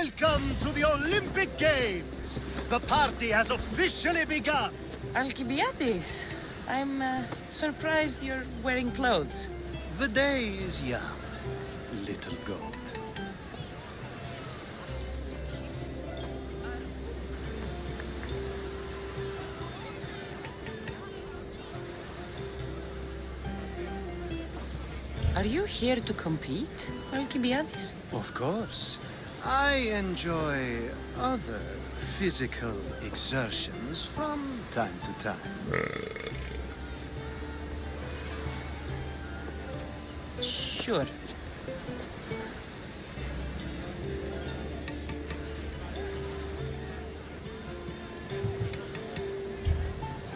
Welcome to the Olympic Games! The party has officially begun! Alcibiades, I'm surprised you're wearing clothes. The day is young, little goat. Are you here to compete, Alcibiades? Of course. I enjoy other physical exertions from time to time. Sure.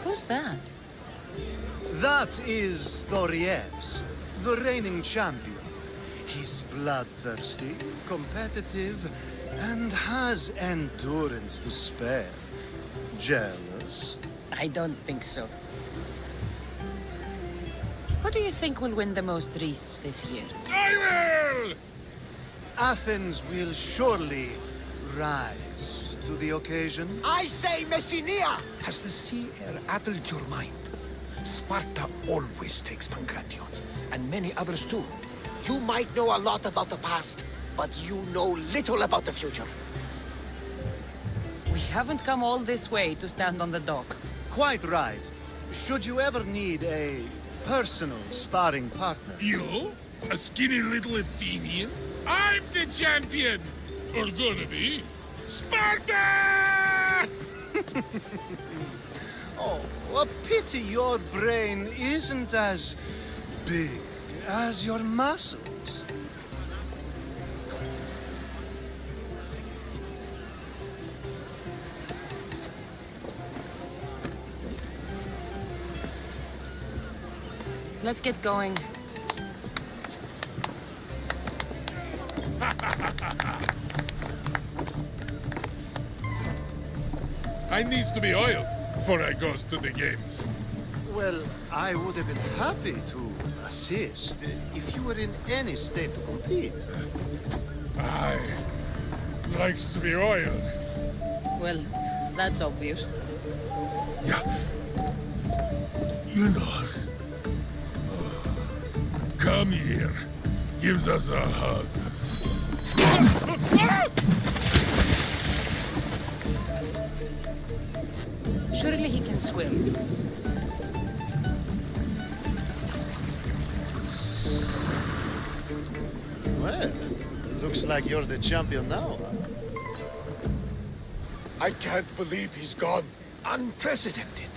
Who's that? That is Thoriev's, the reigning champion. He's bloodthirsty, competitive, and has endurance to spare. Jealous? I don't think so. Who do you think will win the most wreaths this year? I will! Athens will surely rise to the occasion. I say Messinia! Has the sea air addled your mind? Sparta always takes Pancration, and many others too. You might know a lot about the past, but you know little about the future. We haven't come all this way to stand on the dock. Quite right. Should you ever need a personal sparring partner? You? A skinny little Athenian? I'm the champion! Or gonna be. Sparta! Oh, a pity your brain isn't as big as your muscles. Let's get going. I needs to be oiled before I goes to the games. Well, I would have been happy to assist if you were in any state to compete. I likes to be oiled. Well, that's obvious. Yeah. You knows. Come here. Gives us a hug. Surely he can swim. Well, looks like you're the champion now. I can't believe he's gone. Unprecedented.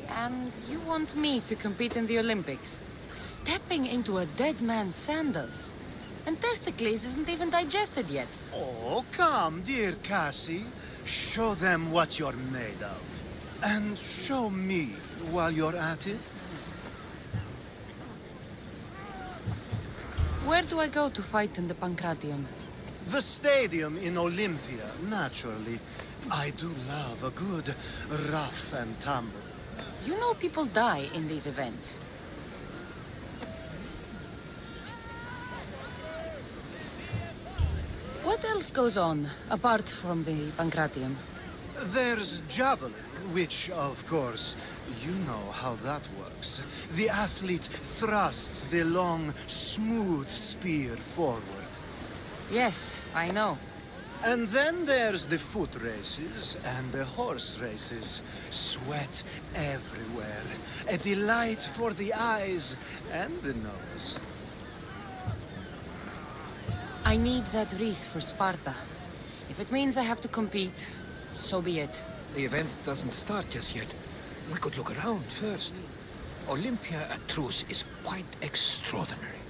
And you want me to compete in the Olympics? Stepping into a dead man's sandals. And Testicles isn't even digested yet. Oh, come, dear Cassie. Show them what you're made of. And show me while you're at it. Where do I go to fight in the Pancration? The stadium in Olympia, naturally. I do love a good rough and tumble. You know people die in these events. What else goes on, apart from the Pancration? There's javelin, which, of course, you know how that works. The athlete thrusts the long, smooth spear forward. Yes, I know. And then there's the foot races and the horse races. Sweat everywhere. A delight for the eyes and the nose. I need that wreath for Sparta. If it means I have to compete, so be it. The event doesn't start just yet. We could look around first. Olympia at truce is quite extraordinary.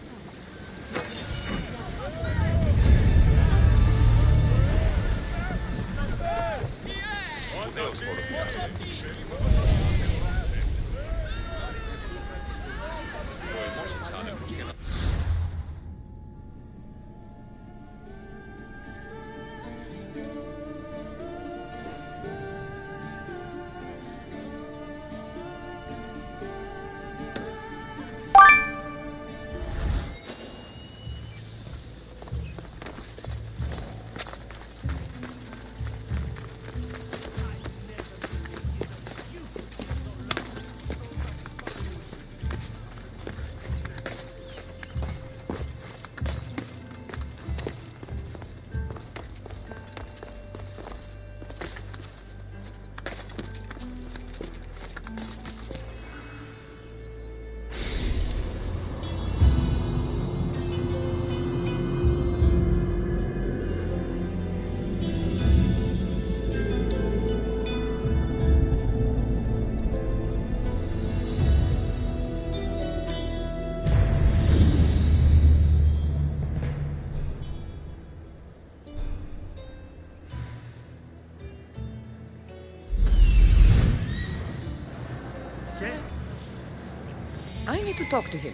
me to talk to him.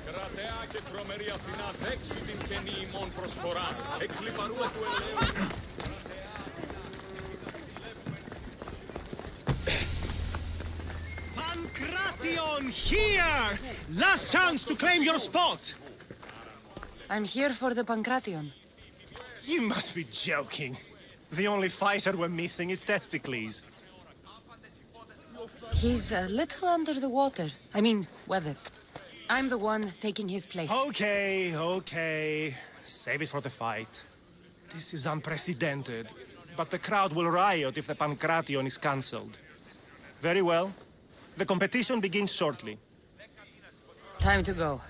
Κρατέα και τρομερή Αθηνά δέξου την καινή ημών προσφορά. Εκλυπαρούα του ελαίου. Pancration, here! Last chance to claim your spot! I'm here for the Pancration. You must be joking. The only fighter we're missing is Testicles. He's a little under the water. I mean, weather. I'm the one taking his place. Okay. Save it for the fight. This is unprecedented, but the crowd will riot if the Pancration is cancelled. Very well. The competition begins shortly. Time to go.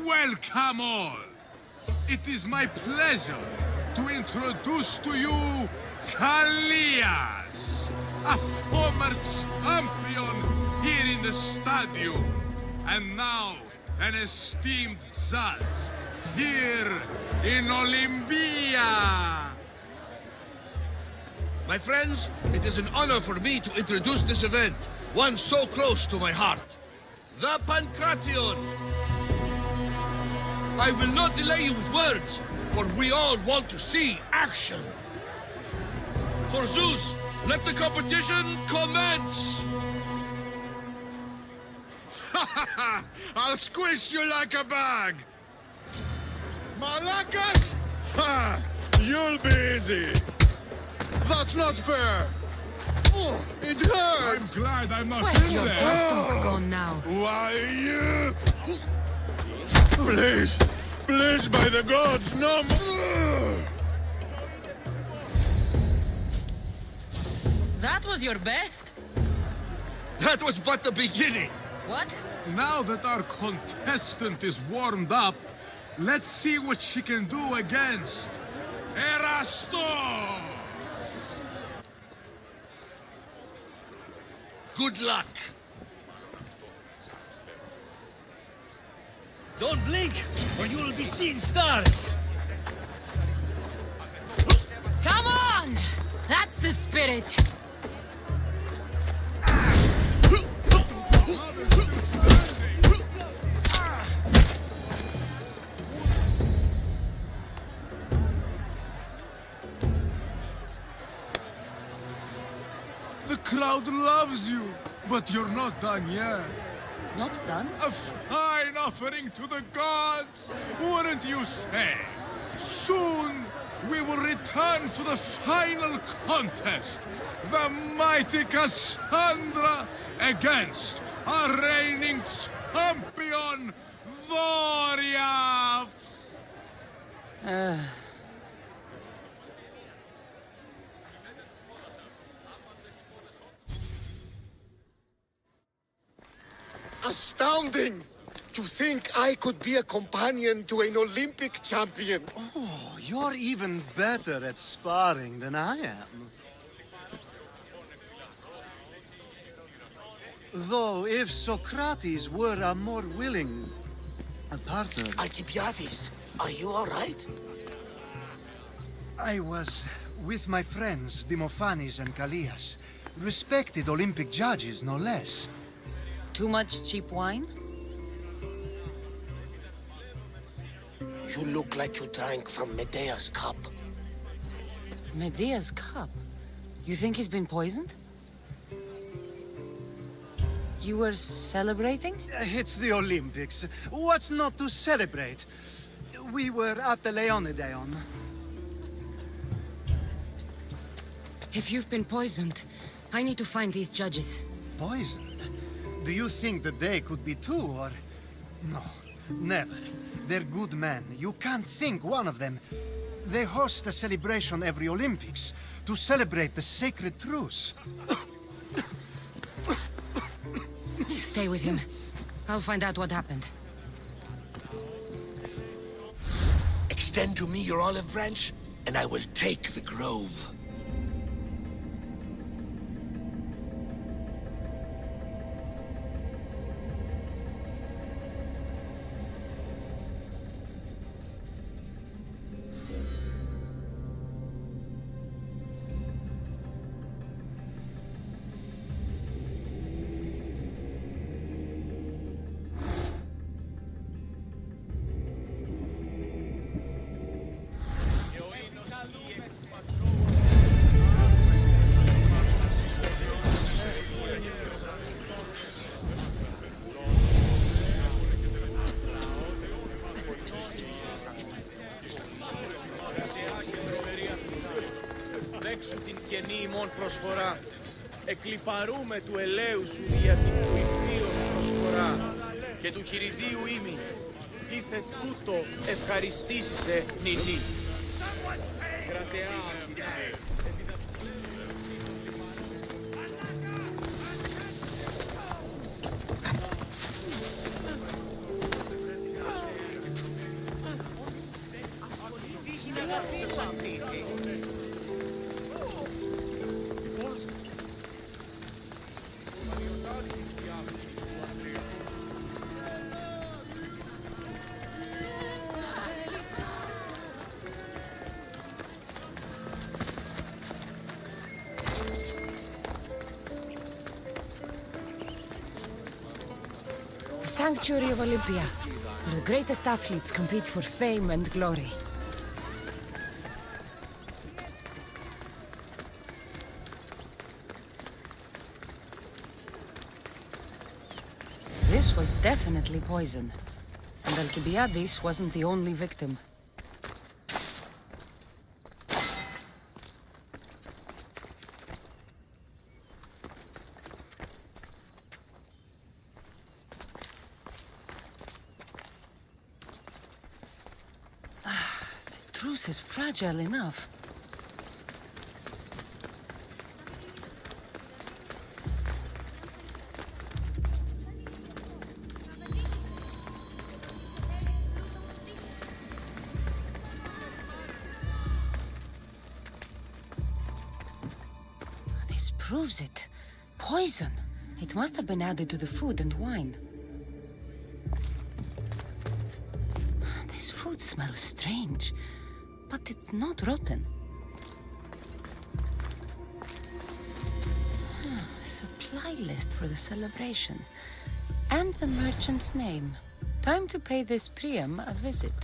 Welcome all! It is my pleasure to introduce to you Kalias, a former champion here in the stadium, and now an esteemed judge here in Olympia. My friends, it is an honor for me to introduce this event, one so close to my heart. The Pancration! I will not delay you with words, for we all want to see action. For Zeus, let the competition commence! I'll squish you like a bag! Malakas? Ha! You'll be easy! That's not fair! Oh, it hurts! I'm glad I'm not Where's in your there! tough talk gone now? Why, you... Please, please, by the gods, no more! That was your best? That was but the beginning! What? Now that our contestant is warmed up, let's see what she can do against Erastos! Good luck! Don't blink, or you will be seeing stars! Come on! That's the spirit! The crowd loves you, but you're not done yet. Not done? A fine offering to the gods, wouldn't you say? Soon, we will return for the final contest. The mighty Cassandra against our reigning champion, Doriaths. Astounding! To think I could be a companion to an Olympic champion. Oh, you're even better at sparring than I am. Though, if Socrates were a more willing partner... Alcibiades, are you all right? I was with my friends Demophanes and Callias, respected Olympic judges, no less. Too much cheap wine? You look like you drank from Medea's cup. Medea's cup? You think he's been poisoned? You were celebrating? It's the Olympics. What's not to celebrate? We were at the Leonideon. If you've been poisoned, I need to find these judges. Poison? Do you think that they could be too, or... No, never. They're good men. You can't think one of them. They host a celebration every Olympics to celebrate the sacred truce. Stay with him. I'll find out what happened. Extend to me your olive branch, and I will take the grove. Δέξου την καινή ημών προσφορά. Εκλιπαρούμε του ελαίου σου για την του ηχθείος προσφορά. Και του χειριδίου ήμι. Ήθε τούτο ευχαριστήσισε νηνή. Κρατεά. Sanctuary of Olympia, where the greatest athletes compete for fame and glory. This was definitely poison, and Alcibiades wasn't the only victim. The truce is fragile enough. This proves it. Poison. It must have been added to the food and wine. This food smells strange, but it's not rotten. Supply list for the celebration. And the merchant's name. Time to pay this Priam a visit.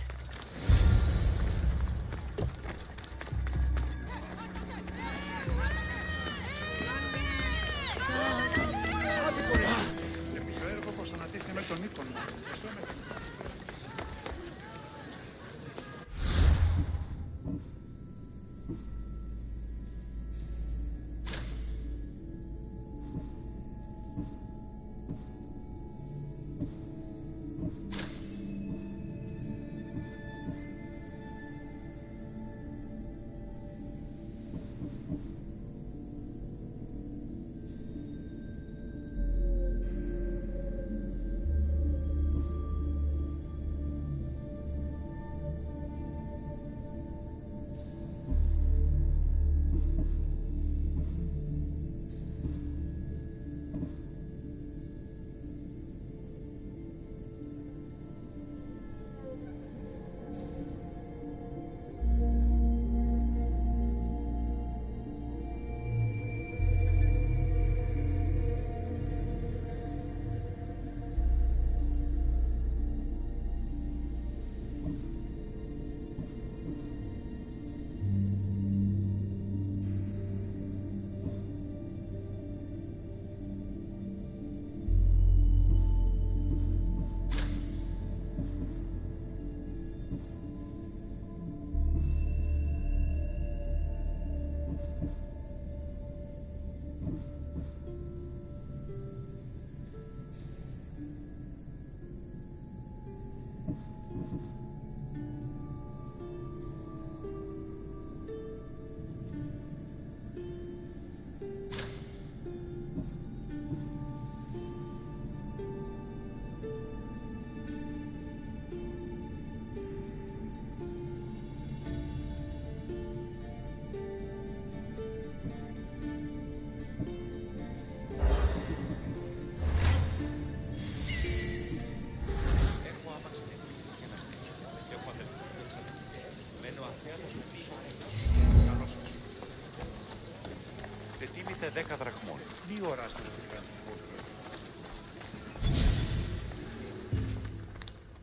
είτε 10 δραχμών. 2 ώρες.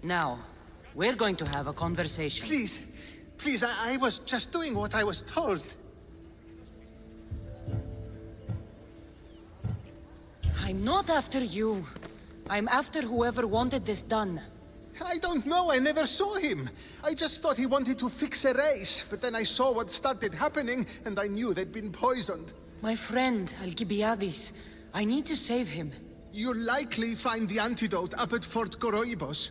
Now, we're going to have a conversation. Please, please, I was just doing what I was told. I'm not after you. I'm after whoever wanted this done. I don't know, I never saw him. I just thought he wanted to fix a race, but then I saw what started happening, and I knew they'd been poisoned. My friend, Alcibiades. I need to save him. You'll likely find the antidote up at Fort Koroibos.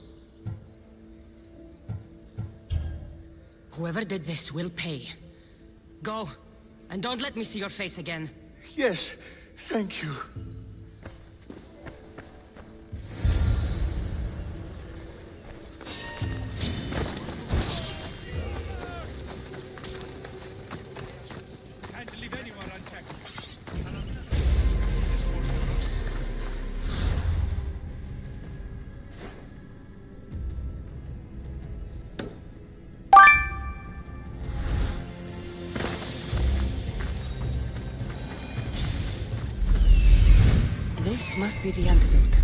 Whoever did this will pay. Go, and don't let me see your face again. Yes, thank you. Can't leave anyone unchecked. This must be the antidote.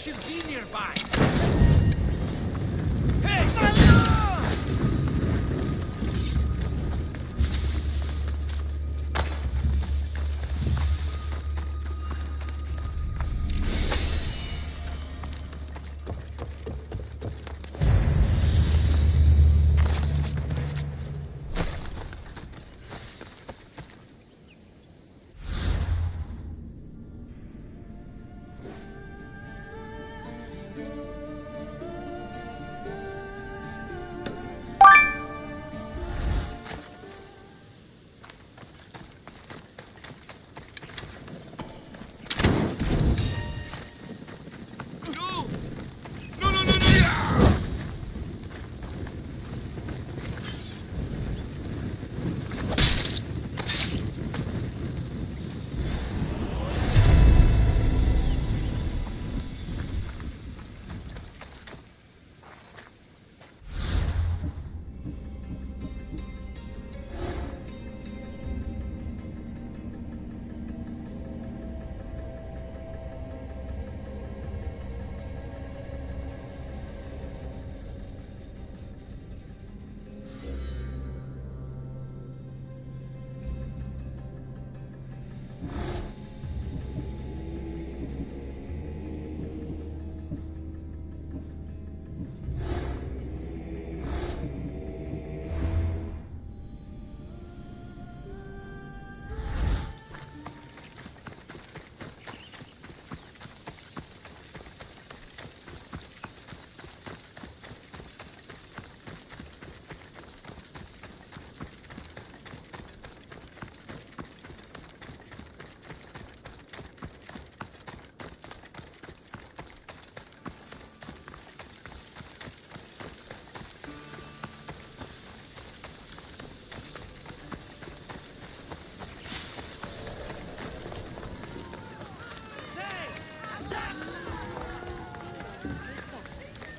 She'll be nearby.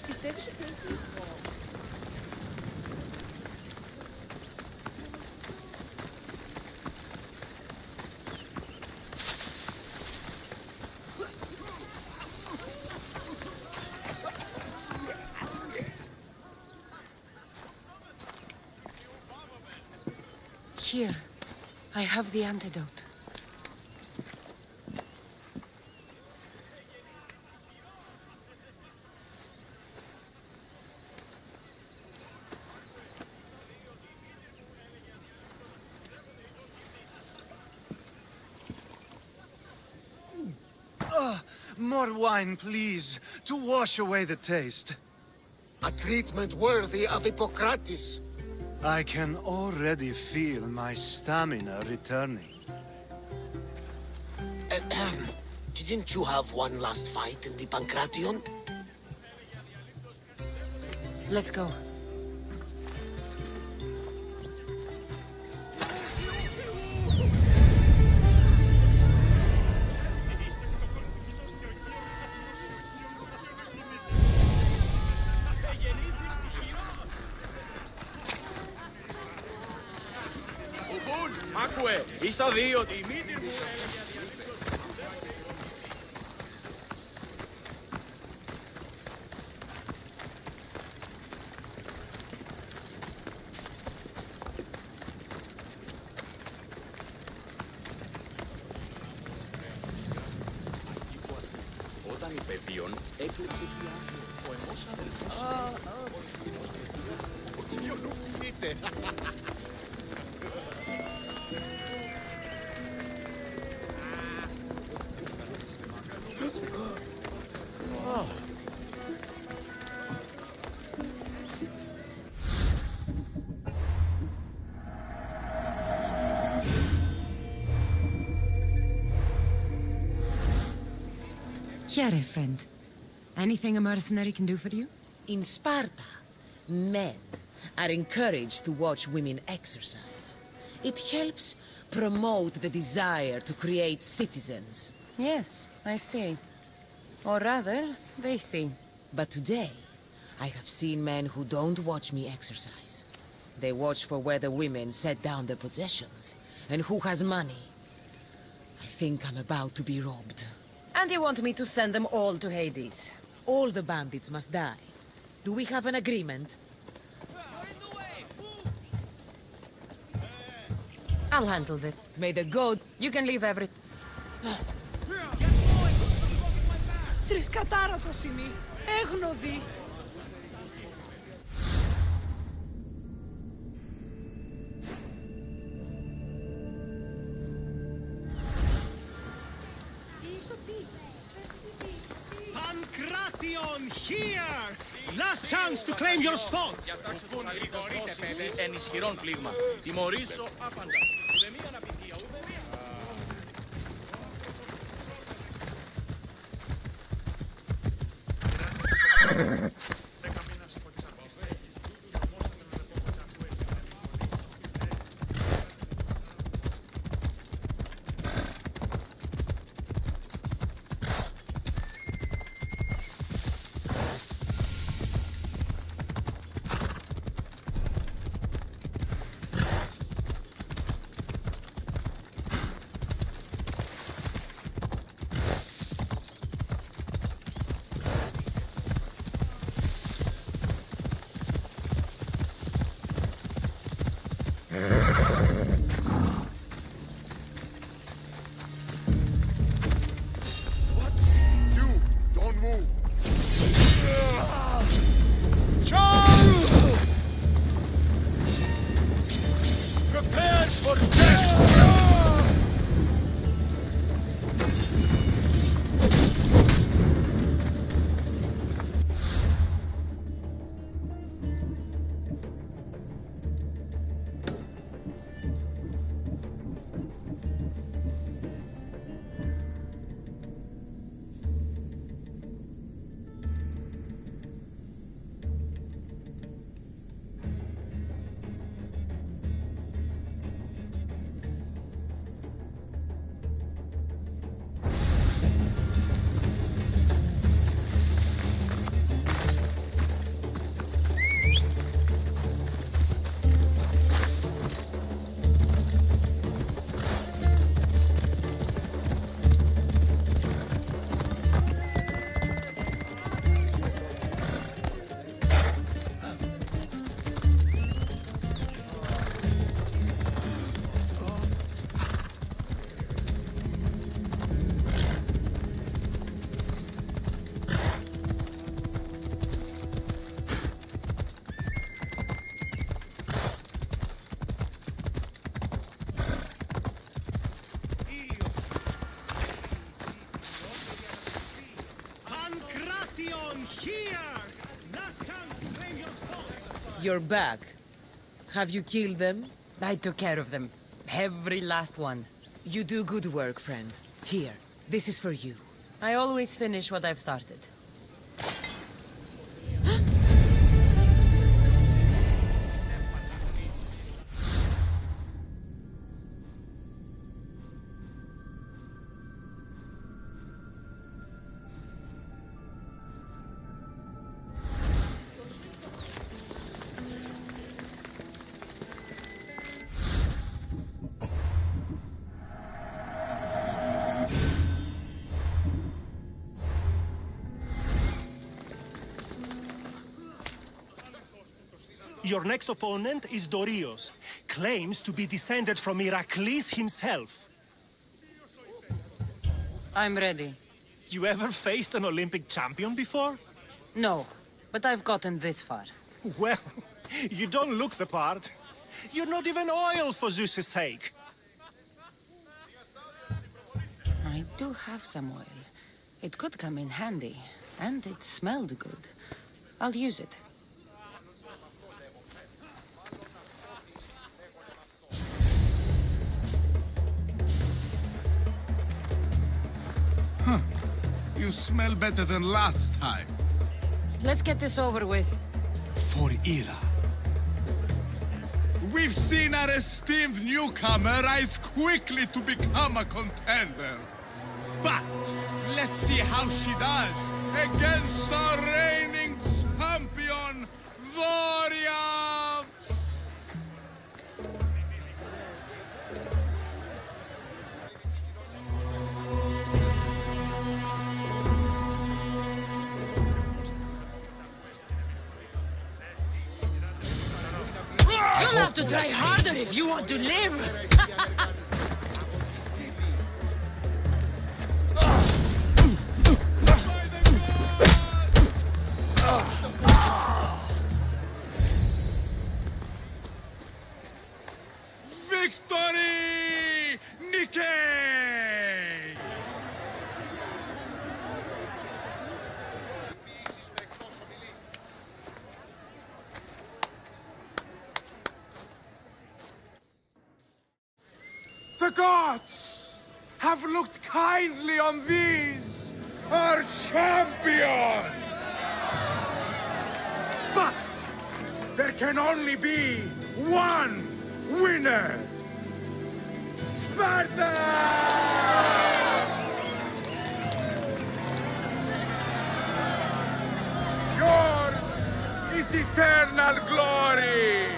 Πιστεύεις ότι έχει... Here, I have the antidote. More wine, please, to wash away the taste. A treatment worthy of Hippocrates. I can already feel my stamina returning. Didn't you have one last fight in the Pancration? Let's go. Άκουε, ήστα δει ότι η μύτη μου... Όταν η παιδίον έκλειψε τη άδεια, ο εμός αδελφός... Είτε... Here, friend. Anything a mercenary can do for you? In Sparta, men are encouraged to watch women exercise. It helps promote the desire to create citizens. Yes, I see. Or rather, they see. But today, I have seen men who don't watch me exercise. They watch for where the women set down their possessions, and who has money. I think I'm about to be robbed. And you want me to send them all to Hades? All the bandits must die. Do we have an agreement? I'll handle it. May the god... You can leave every... Τρισκατάρωτος είναι. Έγνοδη. Pancration here! Last chance to claim your spot! Διατάξτε τους αγρίτες δόσεις εν ισχυρών πλήγμα. Τιμωρήσω άπαντα. Ουδεμία να πηδία, ουδεμία. You're back. Have you killed them? I took care of them. Every last one. You do good work, friend. Here, this is for you. I always finish what I've started. Your next opponent is Dorios. Claims to be descended from Heracles himself. I'm ready. You ever faced an Olympic champion before? No, but I've gotten this far. Well, you don't look the part. You're not even oil for Zeus's sake. I do have some oil. It could come in handy, and it smelled good. I'll use it. You smell better than last time. Let's get this over with. For Ira. We've seen our esteemed newcomer rise quickly to become a contender. But let's see how she does against our reigning champion, Dorios! Try harder if you want to live! Victory! Nikkei! The gods have looked kindly on these, our champions! But there can only be one winner! Sparta! Yours is eternal glory!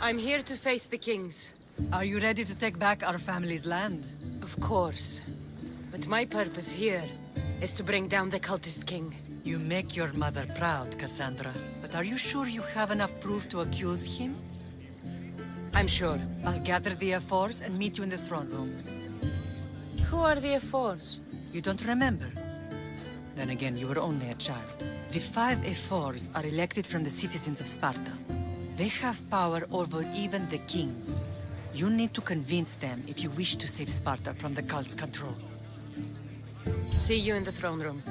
I'm here to face the kings. Are you ready to take back our family's land? Of course. But my purpose here is to bring down the cultist king. You make your mother proud, Cassandra. But are you sure you have enough proof to accuse him? I'm sure. I'll gather the F4s and meet you in the throne room. Who are the F4s? You don't remember? Then again, you were only a child. The 5 F4s are elected from the citizens of Sparta. They have power over even the kings. You need to convince them if you wish to save Sparta from the cult's control. See you in the throne room.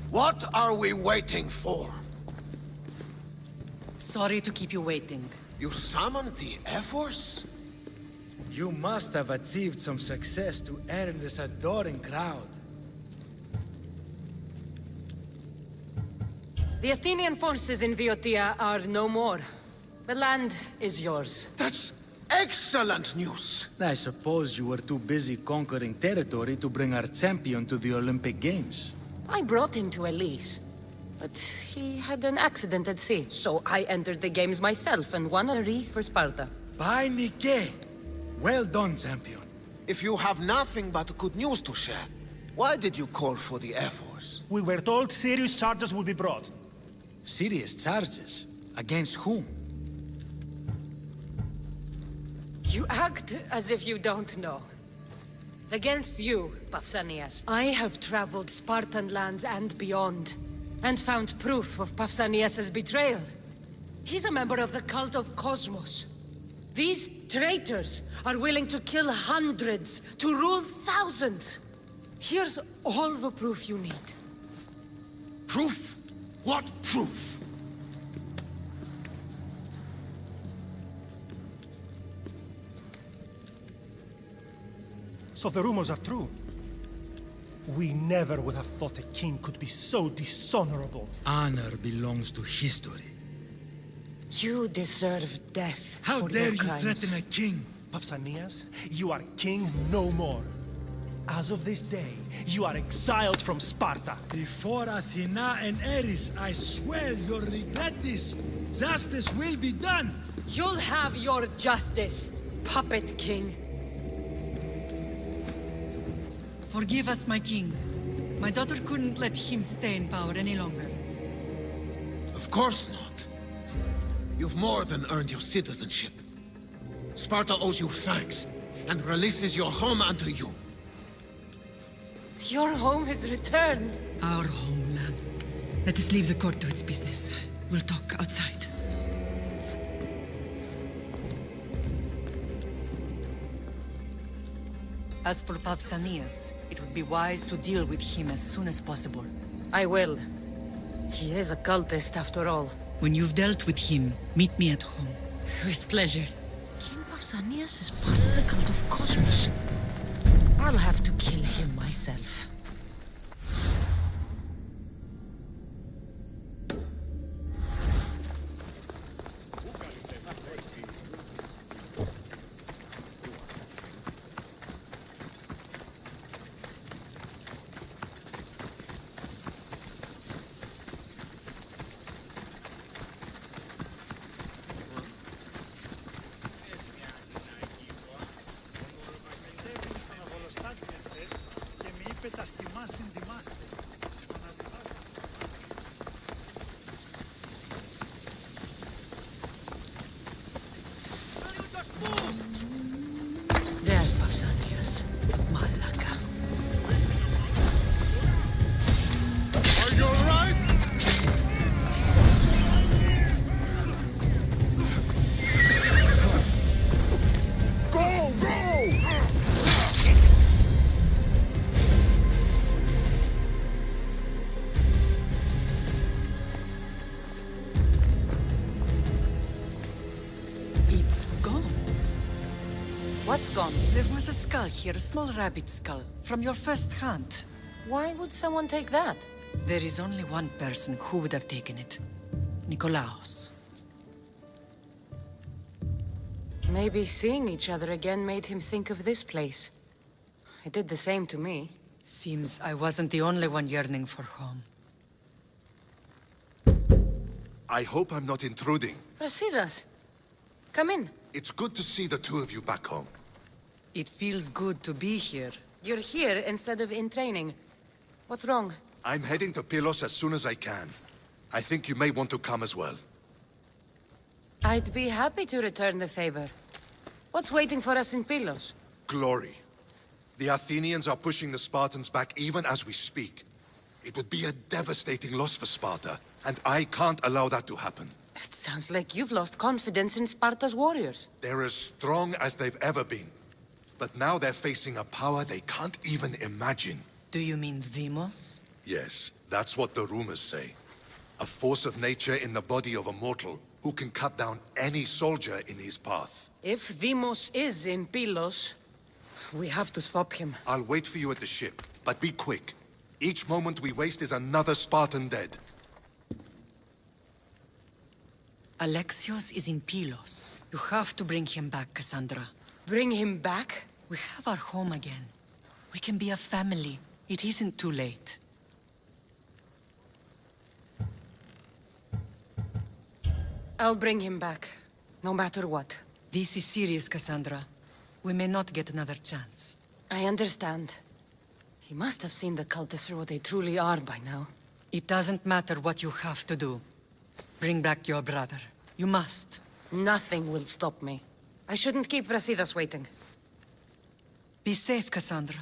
What are we waiting for? Sorry to keep you waiting. You summoned the F-Force? You must have achieved some success to earn this adoring crowd. The Athenian forces in Viotia are no more. The land is yours. That's excellent news! I suppose you were too busy conquering territory to bring our champion to the Olympic Games. I brought him to Elise, but he had an accident at sea, so I entered the games myself and won a wreath for Sparta. By Nike! Well done, champion. If you have nothing but good news to share, why did you call for the Air Force? We were told serious charges would be brought. Serious charges? Against whom? You act as if you don't know. Against you, Pausanias. I have traveled Spartan lands and beyond, and found proof of Pausanias' betrayal. He's a member of the cult of Cosmos. These traitors are willing to kill hundreds to rule thousands. Here's all the proof you need. Proof? What proof? So the rumors are true. We never would have thought a king could be so dishonorable. Honor belongs to history. You deserve death How for dare your you crimes. threaten a king? Pausanias, you are king no more. As of this day, you are exiled from Sparta. Before Athena and Ares, I swear you'll regret this. Justice will be done. You'll have your justice, puppet king. Forgive us, my king. My daughter couldn't let him stay in power any longer. Of course not. You've more than earned your citizenship. Sparta owes you thanks, and releases your home unto you. Your home is returned. Our homeland. Let us leave the court to its business. We'll talk outside. As for Pausanias, it would be wise to deal with him as soon as possible. I will. He is a cultist after all. When you've dealt with him, meet me at home. With pleasure. King Pausanias is part of the cult of Cosmos. I'll have to kill him myself. There's Pausanias. Malaka. Are you alright? Go, go! It's gone. What's gone? There was a skull here, a small rabbit skull, from your first hunt. Why would someone take that? There is only one person who would have taken it. Nikolaos. Maybe seeing each other again made him think of this place. It did the same to me. Seems I wasn't the only one yearning for home. I hope I'm not intruding. Brasidas, come in. It's good to see the two of you back home. It feels good to be here. You're here instead of in training. What's wrong? I'm heading to Pylos as soon as I can. I think you may want to come as well. I'd be happy to return the favor. What's waiting for us in Pylos? Glory. The Athenians are pushing the Spartans back even as we speak. It would be a devastating loss for Sparta, and I can't allow that to happen. It sounds like you've lost confidence in Sparta's warriors. They're as strong as they've ever been. But now they're facing a power they can't even imagine. Do you mean Deimos? Yes, that's what the rumors say. A force of nature in the body of a mortal who can cut down any soldier in his path. If Deimos is in Pylos, we have to stop him. I'll wait for you at the ship, but be quick. Each moment we waste is another Spartan dead. Alexios is in Pylos. You have to bring him back, Cassandra. Bring him back? We have our home again. We can be a family. It isn't too late. I'll bring him back, no matter what. This is serious, Cassandra. We may not get another chance. I understand. He must have seen the cultists for what they truly are by now. It doesn't matter what you have to do. Bring back your brother. You must. Nothing will stop me. I shouldn't keep Brasidas waiting. Be safe, Cassandra.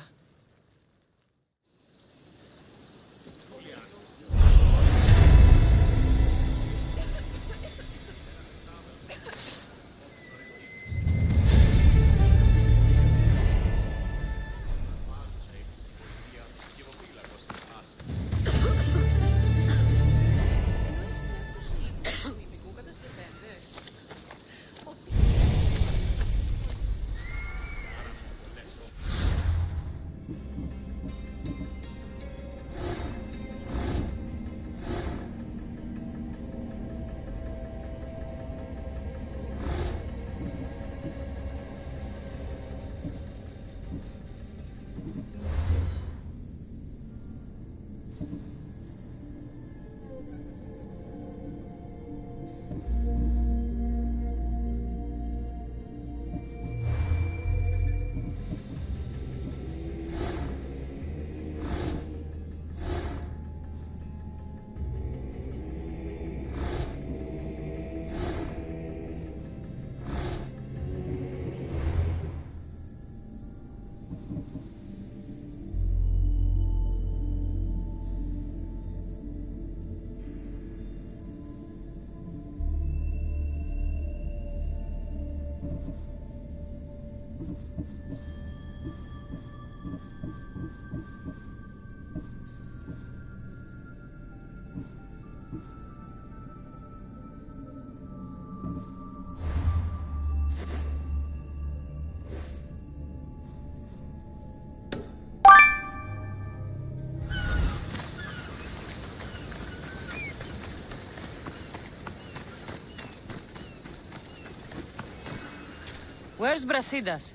Where's Brasidas?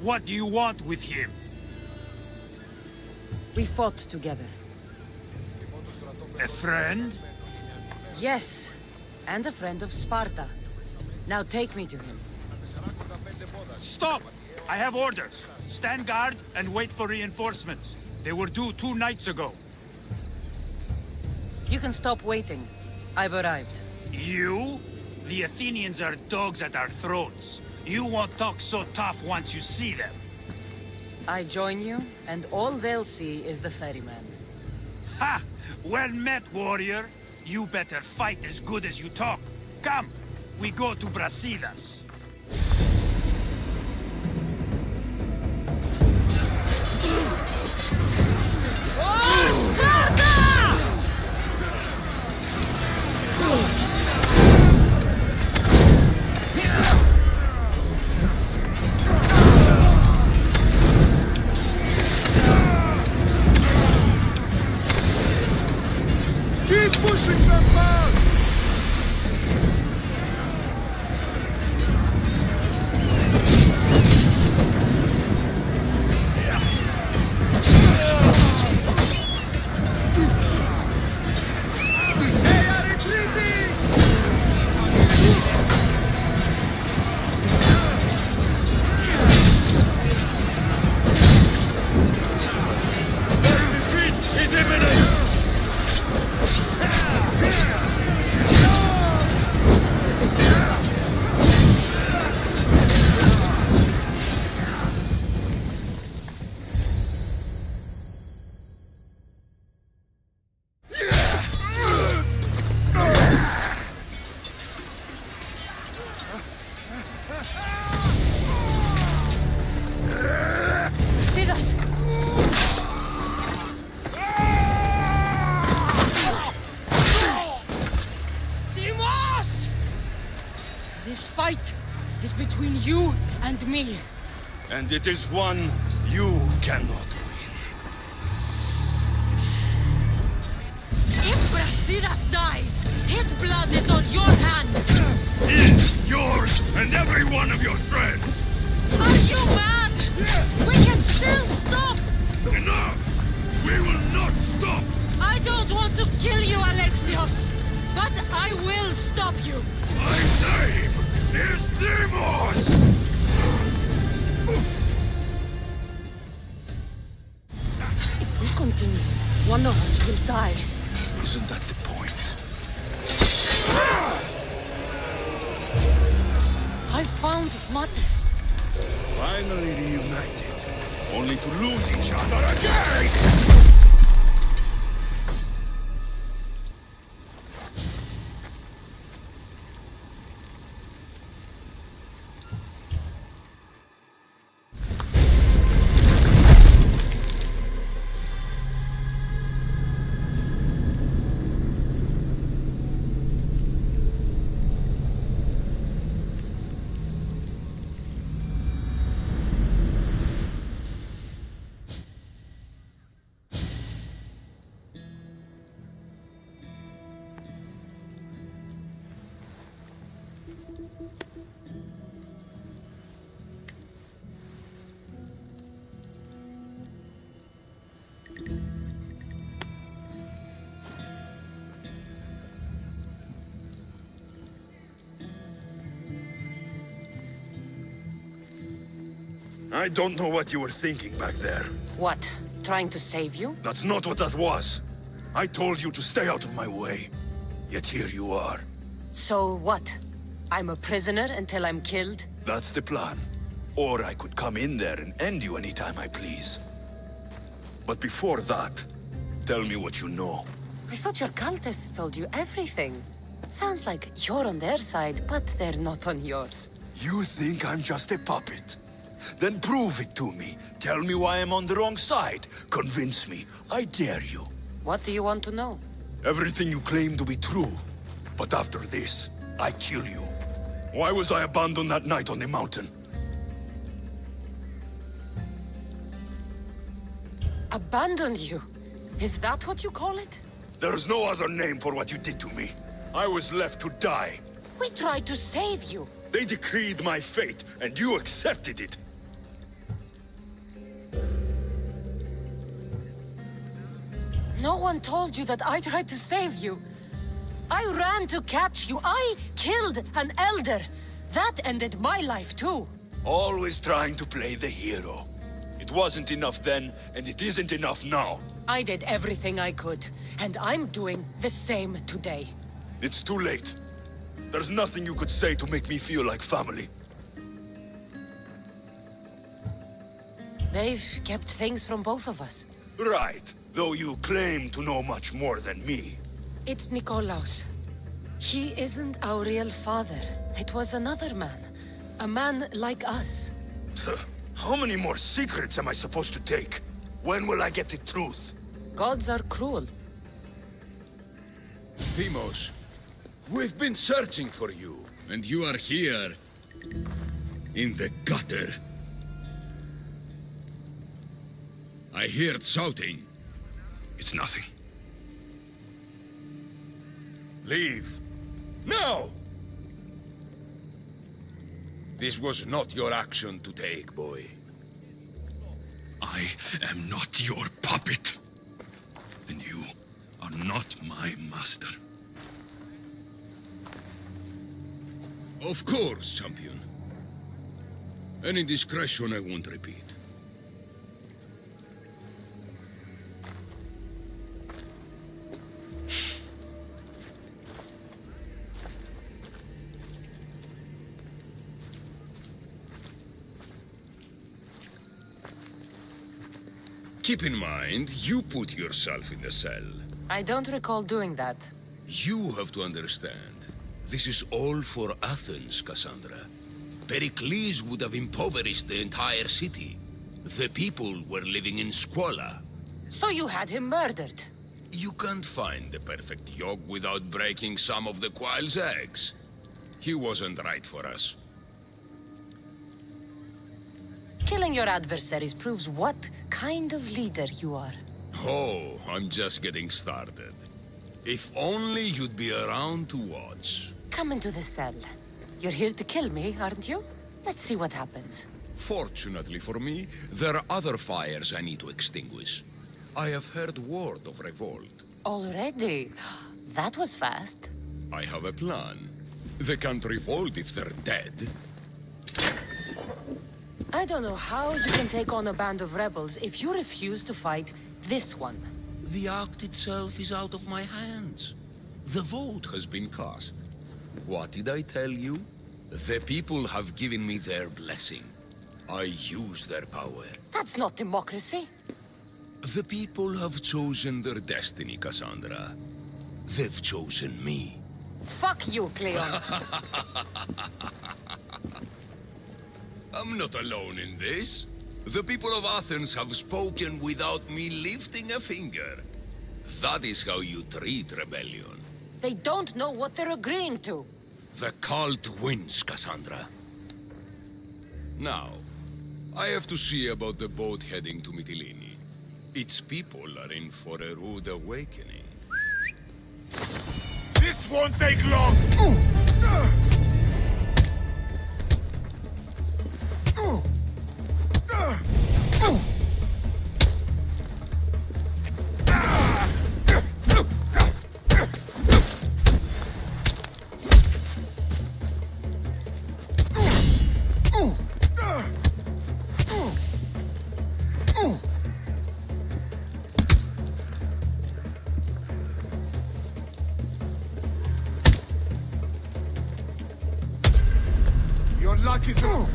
What do you want with him? We fought together. A friend? Yes, and a friend of Sparta. Now take me to him. Stop! I have orders. Stand guard and wait for reinforcements. They were due 2 nights ago. You can stop waiting. I've arrived. You? The Athenians are dogs at our throats. You won't talk so tough once you see them. I join you, and all they'll see is the ferryman. Ha! Well met, warrior. You better fight as good as you talk. Come, we go to Brasidas. Keep pushing them back! They are retreating! Their defeat is imminent! Brasidas! Timos! This fight is between you and me. And it is one you cannot win. If Brasidas dies, his blood is on your hands! His, yours, and every one of your friends! Are you mad? We can still stop! Enough! We will not stop! I don't want to kill you, Alexios! But I will stop you! My name is Demos! If we continue, one of us will die. Isn't that the point? I found Mother. Finally reunited, only to lose each other again! I don't know what you were thinking back there. What? Trying to save you? That's not what that was. I told you to stay out of my way. Yet here you are. So what? I'm a prisoner until I'm killed? That's the plan. Or I could come in there and end you anytime I please. But before that, tell me what you know. I thought your cultists told you everything. Sounds like you're on their side, but they're not on yours. You think I'm just a puppet? Then prove it to me. Tell me why I'm on the wrong side. Convince me. I dare you. What do you want to know? Everything you claim to be true. But after this, I kill you. Why was I abandoned that night on the mountain? Abandoned you? Is that what you call it? There's no other name for what you did to me. I was left to die. We tried to save you. They decreed my fate, and you accepted it. No one told you that I tried to save you. I ran to catch you. I killed an elder. That ended my life too. Always trying to play the hero. It wasn't enough then, and it isn't enough now. I did everything I could, and I'm doing the same today. It's too late. There's nothing you could say to make me feel like family. They've kept things from both of us. Right, though you claim to know much more than me. It's Nikolaos. He isn't our real father. It was another man. A man like us. How many more secrets am I supposed to take? When will I get the truth? Gods are cruel. Themos, we've been searching for you, and you are here... in the gutter. I heard shouting. It's nothing. Leave. Now! This was not your action to take, boy. I am not your puppet. And you are not my master. Of course, champion. Any indiscretion I won't repeat. Keep in mind, you put yourself in the cell. I don't recall doing that. You have to understand. This is all for Athens, Cassandra. Pericles would have impoverished the entire city. The people were living in squalor. So you had him murdered? You can't find the perfect yolk without breaking some of the quail's eggs. He wasn't right for us. Killing your adversaries proves what kind of leader you are. Oh, I'm just getting started. If only you'd be around to watch. Come into the cell. You're here to kill me, aren't you? Let's see what happens. Fortunately for me, there are other fires I need to extinguish. I have heard word of revolt. Already? That was fast. I have a plan. They can't revolt if they're dead. I don't know how you can take on a band of rebels if you refuse to fight this one. The act itself is out of my hands. The vote has been cast. What did I tell you? The people have given me their blessing. I use their power. That's not democracy. The people have chosen their destiny, Cassandra. They've chosen me. Fuck you, Cleon. I'm not alone in this. The people of Athens have spoken without me lifting a finger. That is how you treat rebellion. They don't know what they're agreeing to. The cult wins, Cassandra. Now, I have to see about the boat heading to Mytilene. Its people are in for a rude awakening. This won't take long! Your luck is on.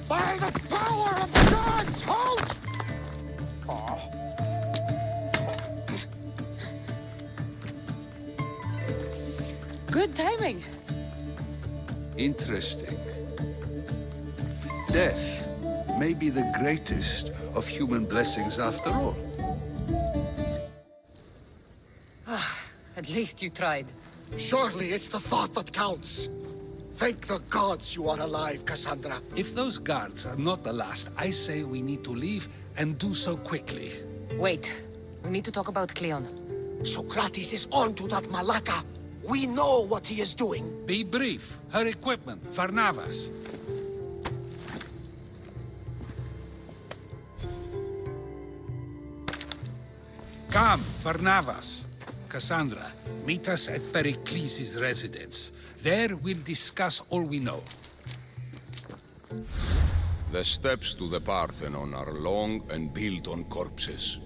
By the power of the gods, halt! Good timing. Interesting. Death may be the greatest of human blessings after all. At least you tried. Surely it's the thought that counts. Thank the gods you are alive, Cassandra. If those guards are not the last, I say we need to leave and do so quickly. Wait. We need to talk about Cleon. Socrates is on to that Malaka. We know what he is doing. Be brief. Her equipment, Varnavas. Come, Varnavas. Cassandra, meet us at Pericles' residence. There we'll discuss all we know. The steps to the Parthenon are long and built on corpses.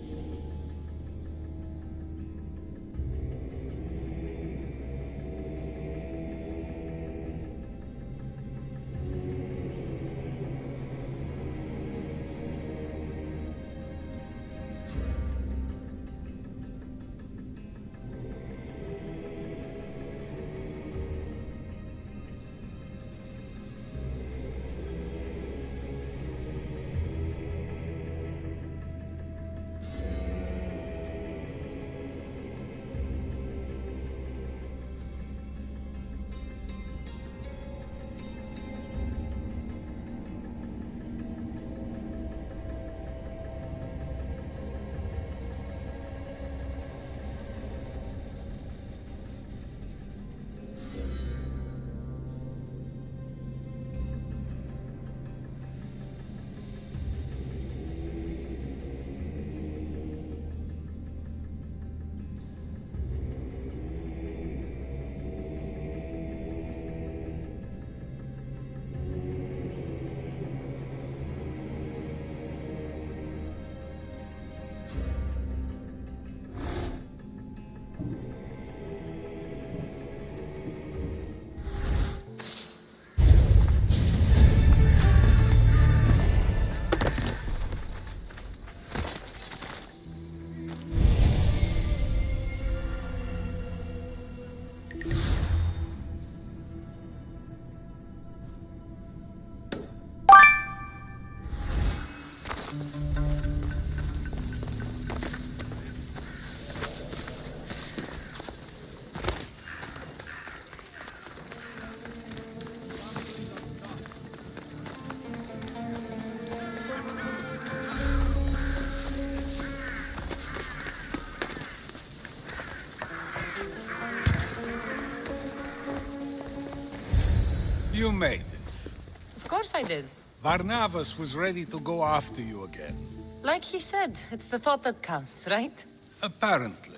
made it. Of course I did. Varnavas was ready to go after you again. Like he said, it's the thought that counts, right? Apparently.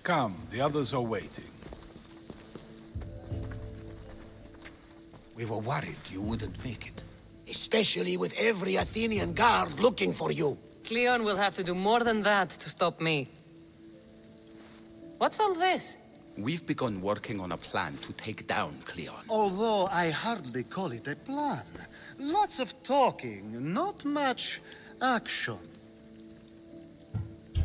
Come, the others are waiting. We were worried you wouldn't make it. Especially with every Athenian guard looking for you. Cleon will have to do more than that to stop me. What's all this? We've begun working on a plan to take down Cleon. Although I hardly call it a plan. Lots of talking, not much action.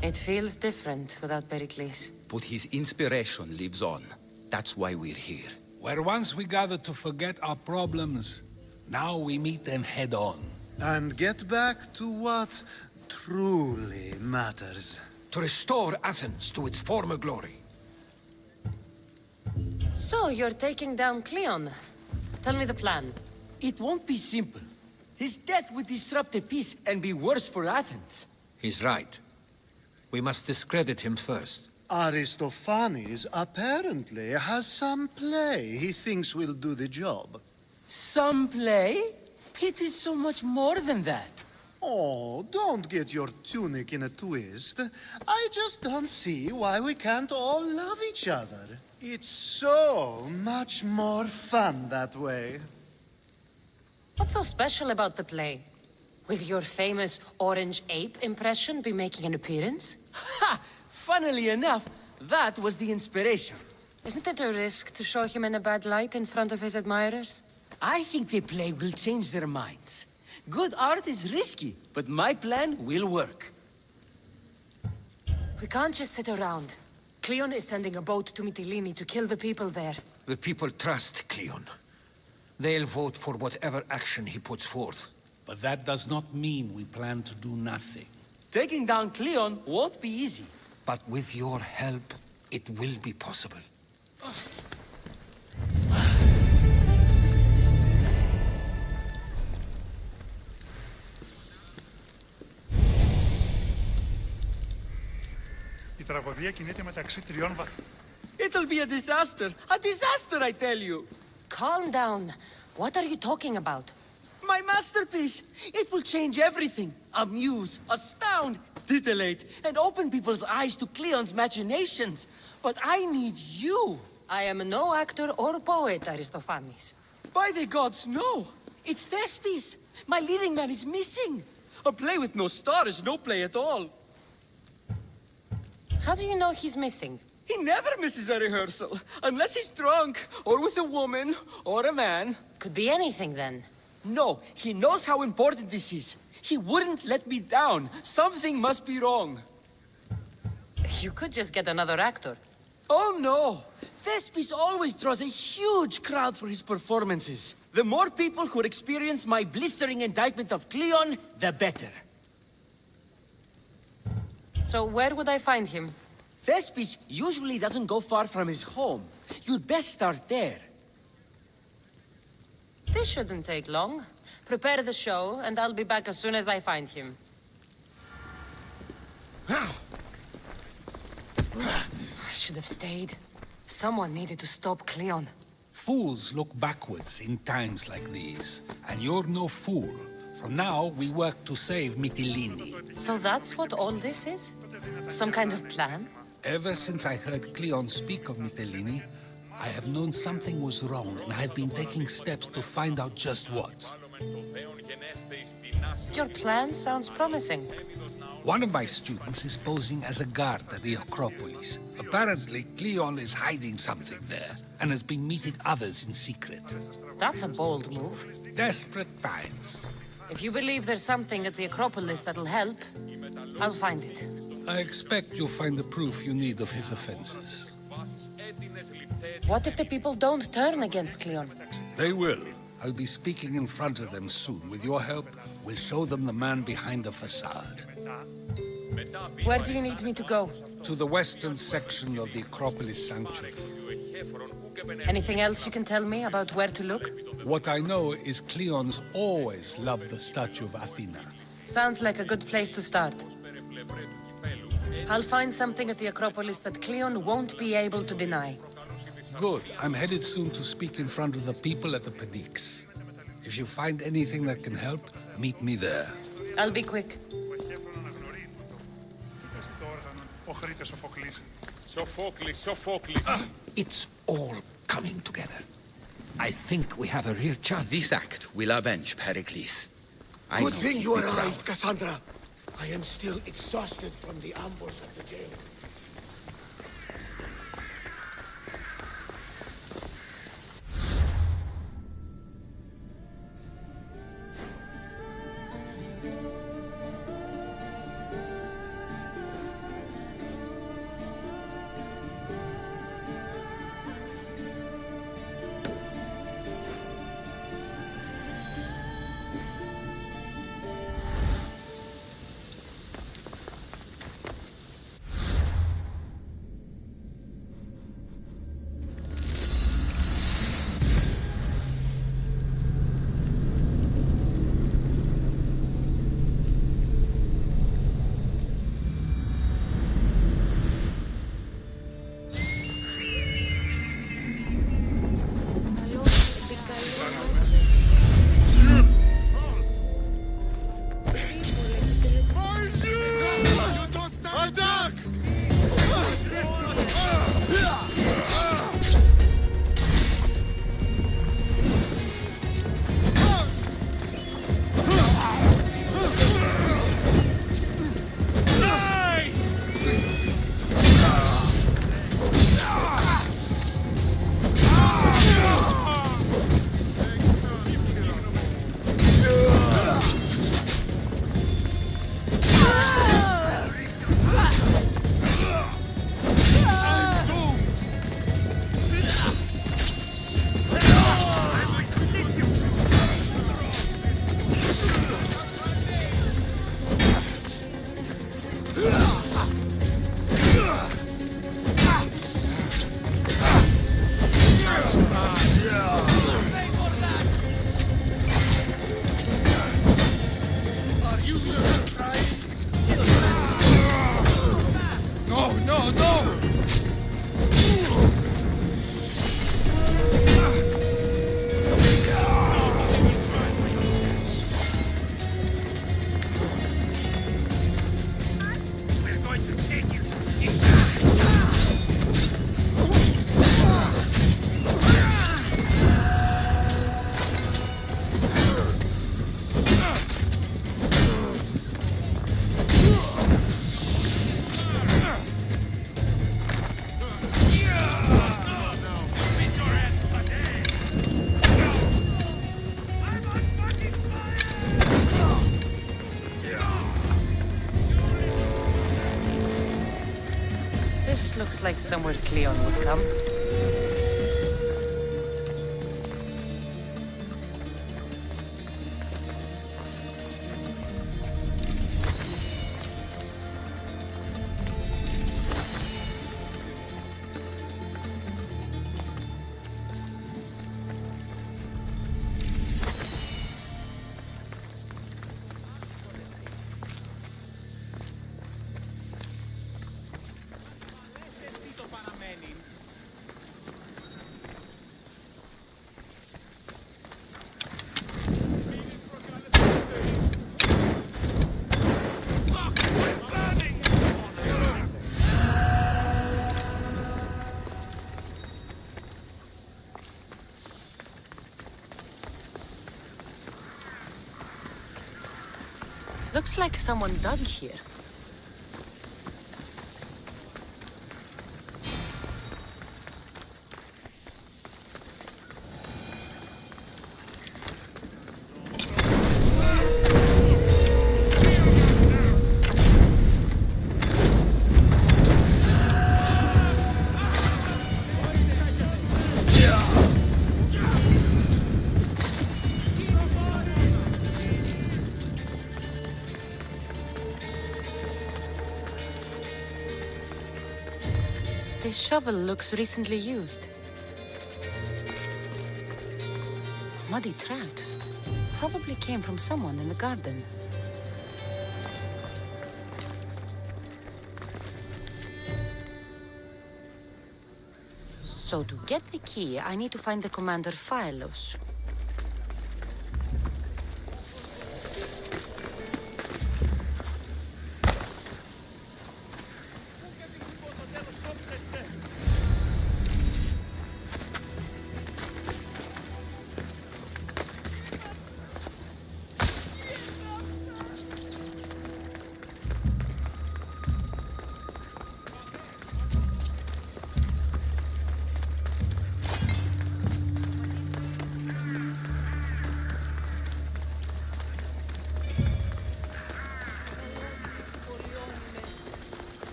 It feels different without Pericles. But his inspiration lives on. That's why we're here. Where once we gathered to forget our problems, now we meet them head on. And get back to what truly matters. To restore Athens to its former glory. So, you're taking down Cleon. Tell me the plan. It won't be simple. His death would disrupt the peace and be worse for Athens. He's right. We must discredit him first. Aristophanes apparently has some play he thinks will do the job. Some play? It is so much more than that. Oh, don't get your tunic in a twist. I just don't see why we can't all love each other. It's so much more fun that way. What's so special about the play? Will your famous orange ape impression be making an appearance? Ha! Funnily enough, that was the inspiration. Isn't it a risk to show him in a bad light in front of his admirers? I think the play will change their minds. Good art is risky, but my plan will work. We can't just sit around. Cleon is sending a boat to Mytilene to kill the people there. The people trust Cleon. They'll vote for whatever action he puts forth. But that does not mean we plan to do nothing. Taking down Cleon won't be easy. But with your help, it will be possible. Η τραγωδία κινείται μεταξύ τριών It'll be a disaster! A disaster, I tell you! Calm down. What are you talking about? My masterpiece! It will change everything. Amuse, astound, titillate, and open people's eyes to Cleon's machinations. But I need you! I am no actor or poet, Aristophanes. By the gods, no! It's Thespis! My leading man is missing! A play with no star is no play at all. How do you know he's missing? He never misses a rehearsal, unless he's drunk, or with a woman, or a man. Could be anything, then. No, he knows how important this is. He wouldn't let me down. Something must be wrong. You could just get another actor. Oh no! Thespis always draws a huge crowd for his performances. The more people who experience my blistering indictment of Cleon, the better. So where would I find him? Thespis usually doesn't go far from his home. You'd best start there. This shouldn't take long. Prepare the show, and I'll be back as soon as I find him. I should have stayed. Someone needed to stop Cleon. Fools look backwards in times like these, and you're no fool. From now, we work to save Mytilene. So that's what all this is? Some kind of plan? Ever since I heard Cleon speak of Mytilene, I have known something was wrong, and I've been taking steps to find out just what. Your plan sounds promising. One of my students is posing as a guard at the Acropolis. Apparently, Cleon is hiding something there, and has been meeting others in secret. That's a bold move. Desperate times. If you believe there's something at the Acropolis that'll help, I'll find it. I expect you'll find the proof you need of his offenses. What if the people don't turn against Cleon? They will. I'll be speaking in front of them soon. With your help, we'll show them the man behind the facade. Where do you need me to go? To the western section of the Acropolis Sanctuary. Anything else you can tell me about where to look? What I know is Cleon's always loved the statue of Athena. Sounds like a good place to start. I'll find something at the Acropolis that Cleon won't be able to deny. Good. I'm headed soon to speak in front of the people at the Pnyx. If you find anything that can help, meet me there. I'll be quick. Sophocles. It's all coming together. I think we have a real chance. This act will avenge Pericles. I Good know thing you the crowd. arrived, Cassandra. I am still exhausted from the ambush at the jail. Looks like somewhere Cleon would come. Looks like someone dug here. This shovel looks recently used. Muddy tracks. Probably came from someone in the garden. So to get the key, I need to find the commander Phylos.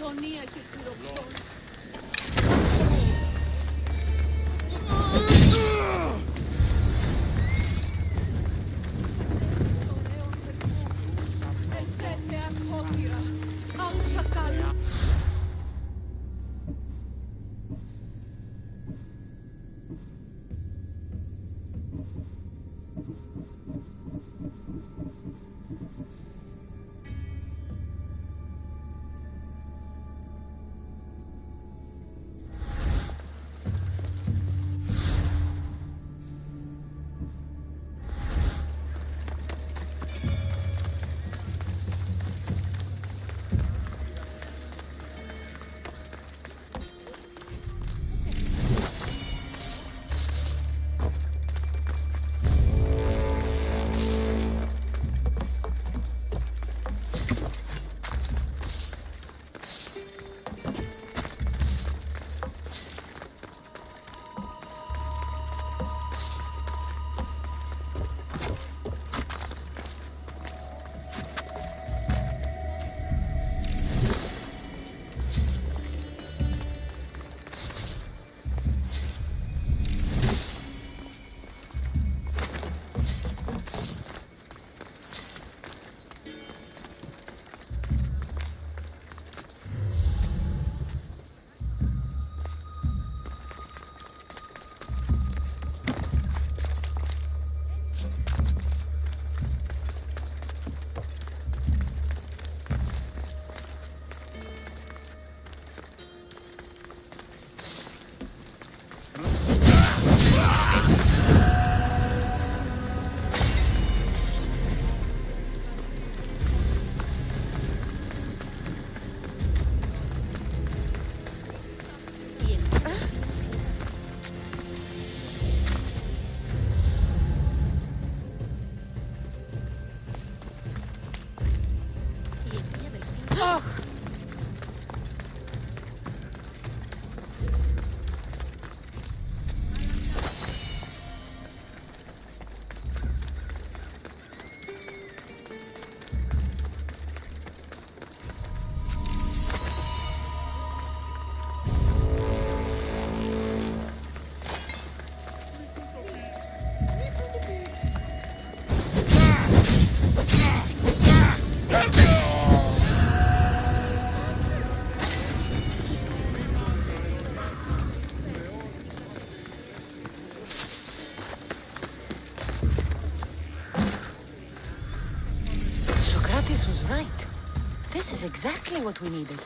Αυτονία και χειροπιόν. Ελθέτε ασώτηρα. Άκουσα καλά. Was right. This is exactly what we needed.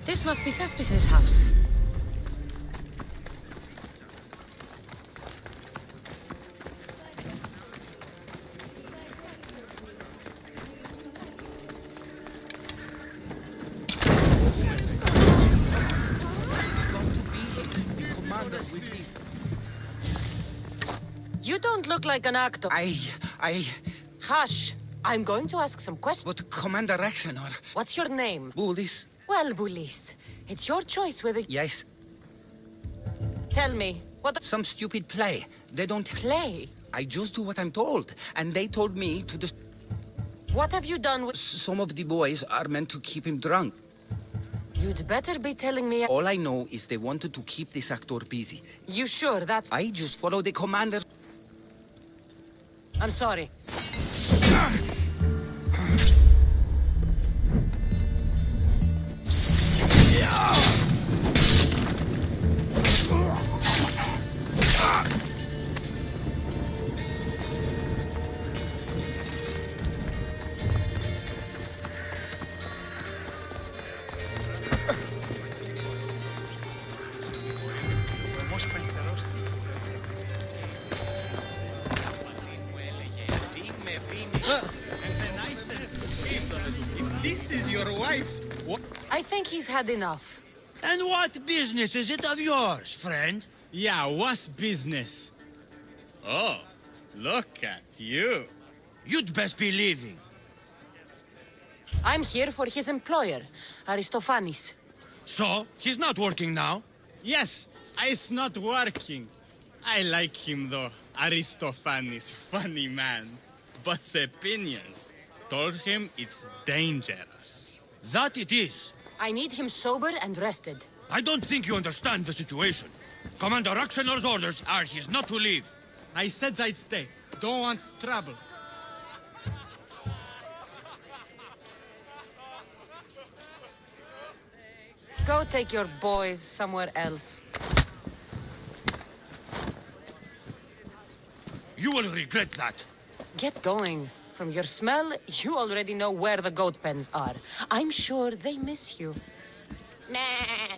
This must be Thespis' house. You don't look like an actor. Hush! I'm going to ask some questions. But Commander Rexenor... What's your name? Bulis. Well, Bulis, it's your choice whether... Yes. Tell me, what... Some stupid play. They don't... Play? I just do what I'm told. And they told me to do... What have you done with... Some of the boys are meant to keep him drunk. You'd better be telling me... All I know is they wanted to keep this actor busy. You sure that's... I just follow the commander. I'm sorry. wife! What? I think he's had enough. And what business is it of yours, friend? Yeah, what's business? Oh, look at you. You'd best be leaving. I'm here for his employer, Aristophanes. So, he's not working now? Yes, it's not working. I like him though. Aristophanes, funny man. But opinions told him it's dangerous. That it is. I need him sober and rested. I don't think you understand the situation. Commander Raxenor's orders are he's not to leave. I said I'd stay. Don't want trouble. Go take your boys somewhere else. You will regret that. Get going. From your smell, you already know where the goat pens are. I'm sure they miss you. Nah.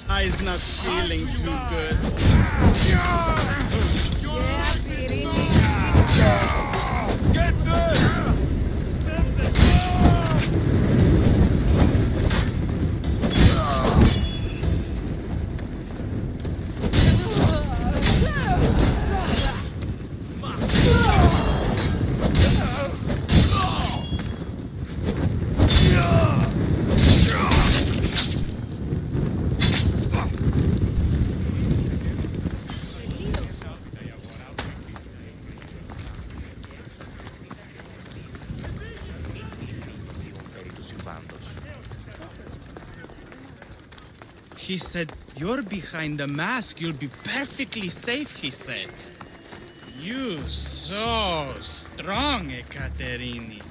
I's not feeling too good. Get this! He said, you're behind the mask, you'll be perfectly safe, he said. You so strong, Ekaterini.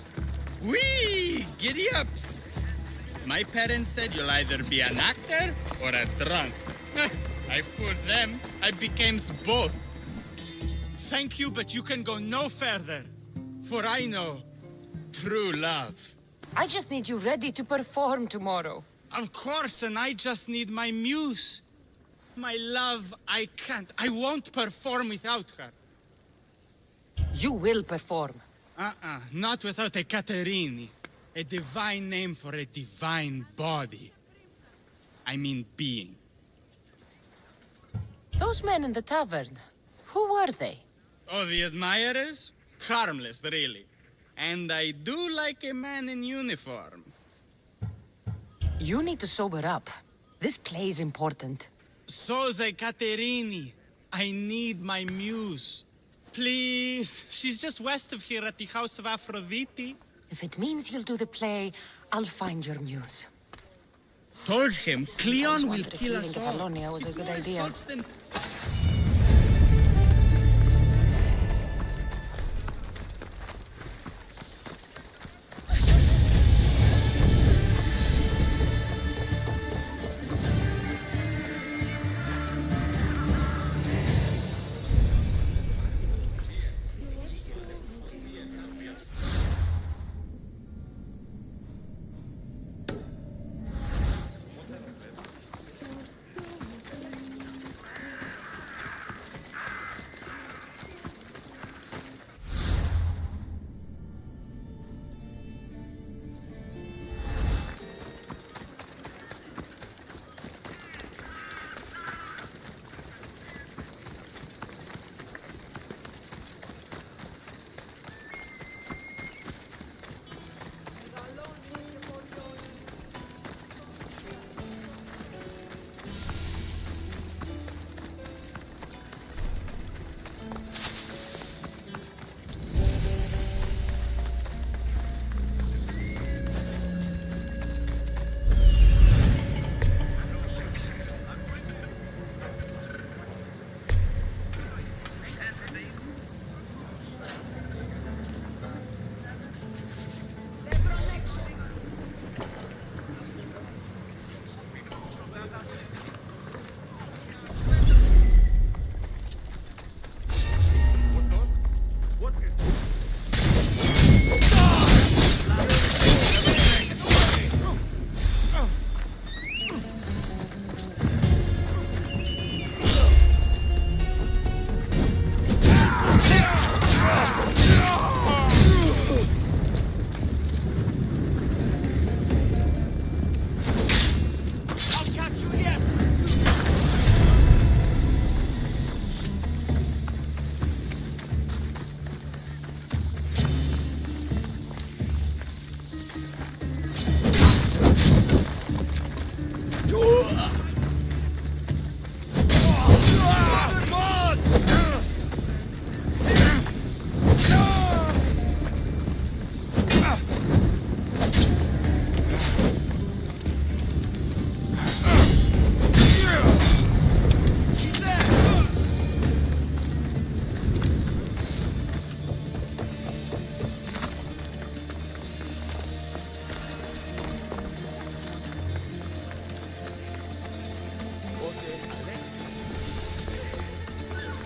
Whee! Giddy-ups! My parents said you'll either be an actor or a drunk. I fooled them. I became both. Thank you, but you can go no further. For I know true love. I just need you ready to perform tomorrow. Of course, and I just need my muse. My love, I can't. I won't perform without her. You will perform. Not without a Caterini. A divine name for a divine body. I mean being. Those men in the tavern, who were they? Oh, the admirers? Harmless, really. And I do like a man in uniform. You need to sober up. This play is important. So's a Caterini. I need my muse. Please, she's just west of here at the House of Aphrodite. If it means you'll do the play, I'll find your muse. Told him Cleon will kill us all. Apollonia was a good idea.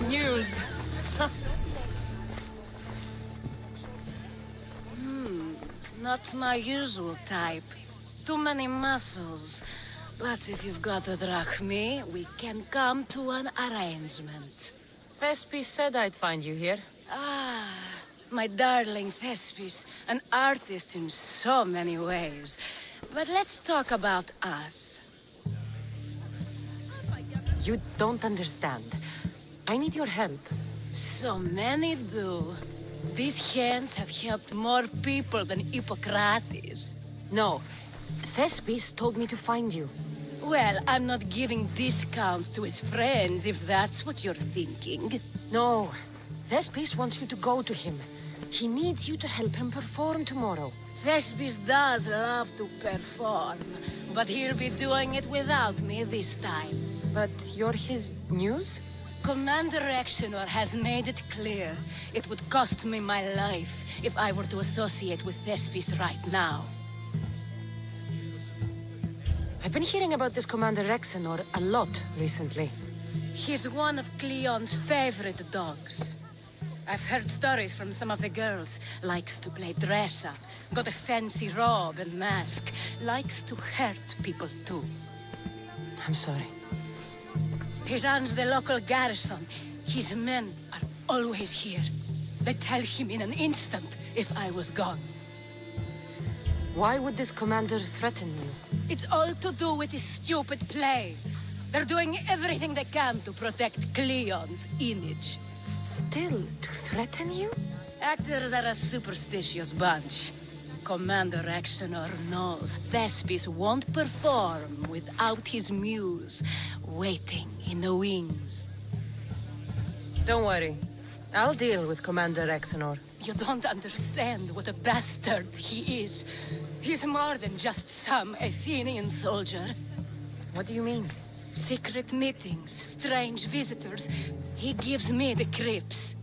news. Not my usual type. Too many muscles. But if you've got a drachmi, we can come to an arrangement. Thespis said I'd find you here. Ah, my darling Thespis, an artist in so many ways. But let's talk about us. You don't understand. I need your help. So many do. These hands have helped more people than Hippocrates. No. Thespis told me to find you. Well, I'm not giving discounts to his friends, if that's what you're thinking. No. Thespis wants you to go to him. He needs you to help him perform tomorrow. Thespis does love to perform, but he'll be doing it without me this time. But you're his muse? Commander Exenor has made it clear it would cost me my life if I were to associate with Thespis right now. I've been hearing about this Commander Exenor a lot recently. He's one of Cleon's favorite dogs. I've heard stories from some of the girls. Likes to play dress-up, got a fancy robe and mask. Likes to hurt people too. I'm sorry. He runs the local garrison. His men are always here. They tell him in an instant if I was gone. Why would this commander threaten you? It's all to do with his stupid play. They're doing everything they can to protect Cleon's image. Still, to threaten you? Actors are a superstitious bunch. Commander Exenor knows Thespis won't perform without his muse waiting in the wings. Don't worry. I'll deal with Commander Exenor. You don't understand what a bastard he is. He's more than just some Athenian soldier. What do you mean? Secret meetings, strange visitors. He gives me the creeps.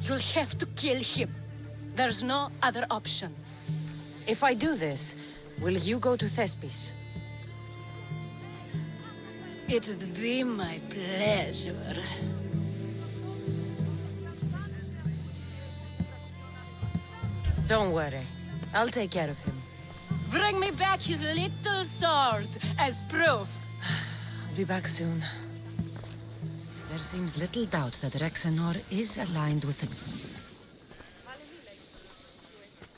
You'll have to kill him. There's no other option. If I do this, will you go to Thespis? It'd be my pleasure. Don't worry. I'll take care of him. Bring me back his little sword as proof. I'll be back soon. There seems little doubt that Rexenor is aligned with the...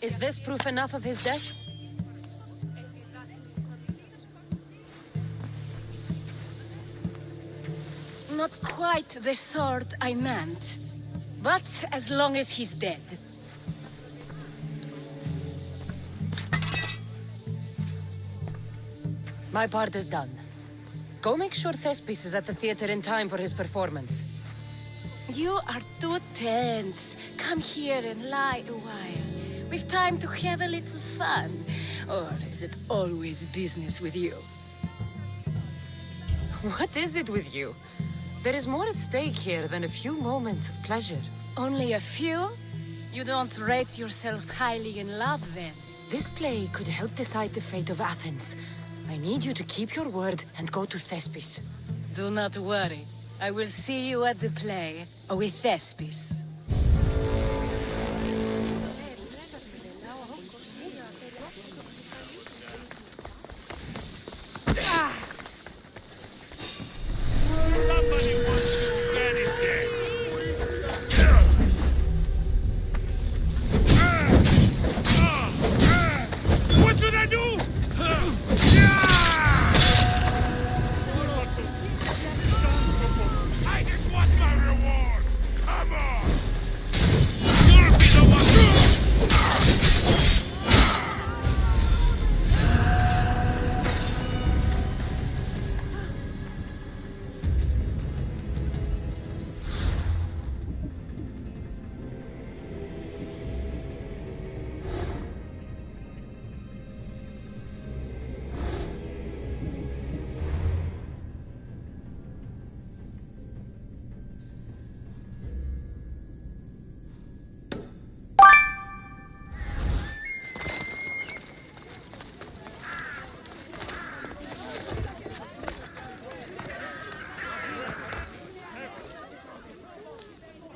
Is this proof enough of his death? Not quite the sword I meant. But as long as he's dead. My part is done. Go make sure Thespis is at the theater in time for his performance. You are too tense. Come here and lie a while. We've time to have a little fun. Or is it always business with you? What is it with you? There is more at stake here than a few moments of pleasure. Only a few? You don't rate yourself highly in love, then? This play could help decide the fate of Athens. I need you to keep your word and go to Thespis. Do not worry. I will see you at the play with Thespis. Somebody wants to get it dead. What should I do? I just want my reward! Come on!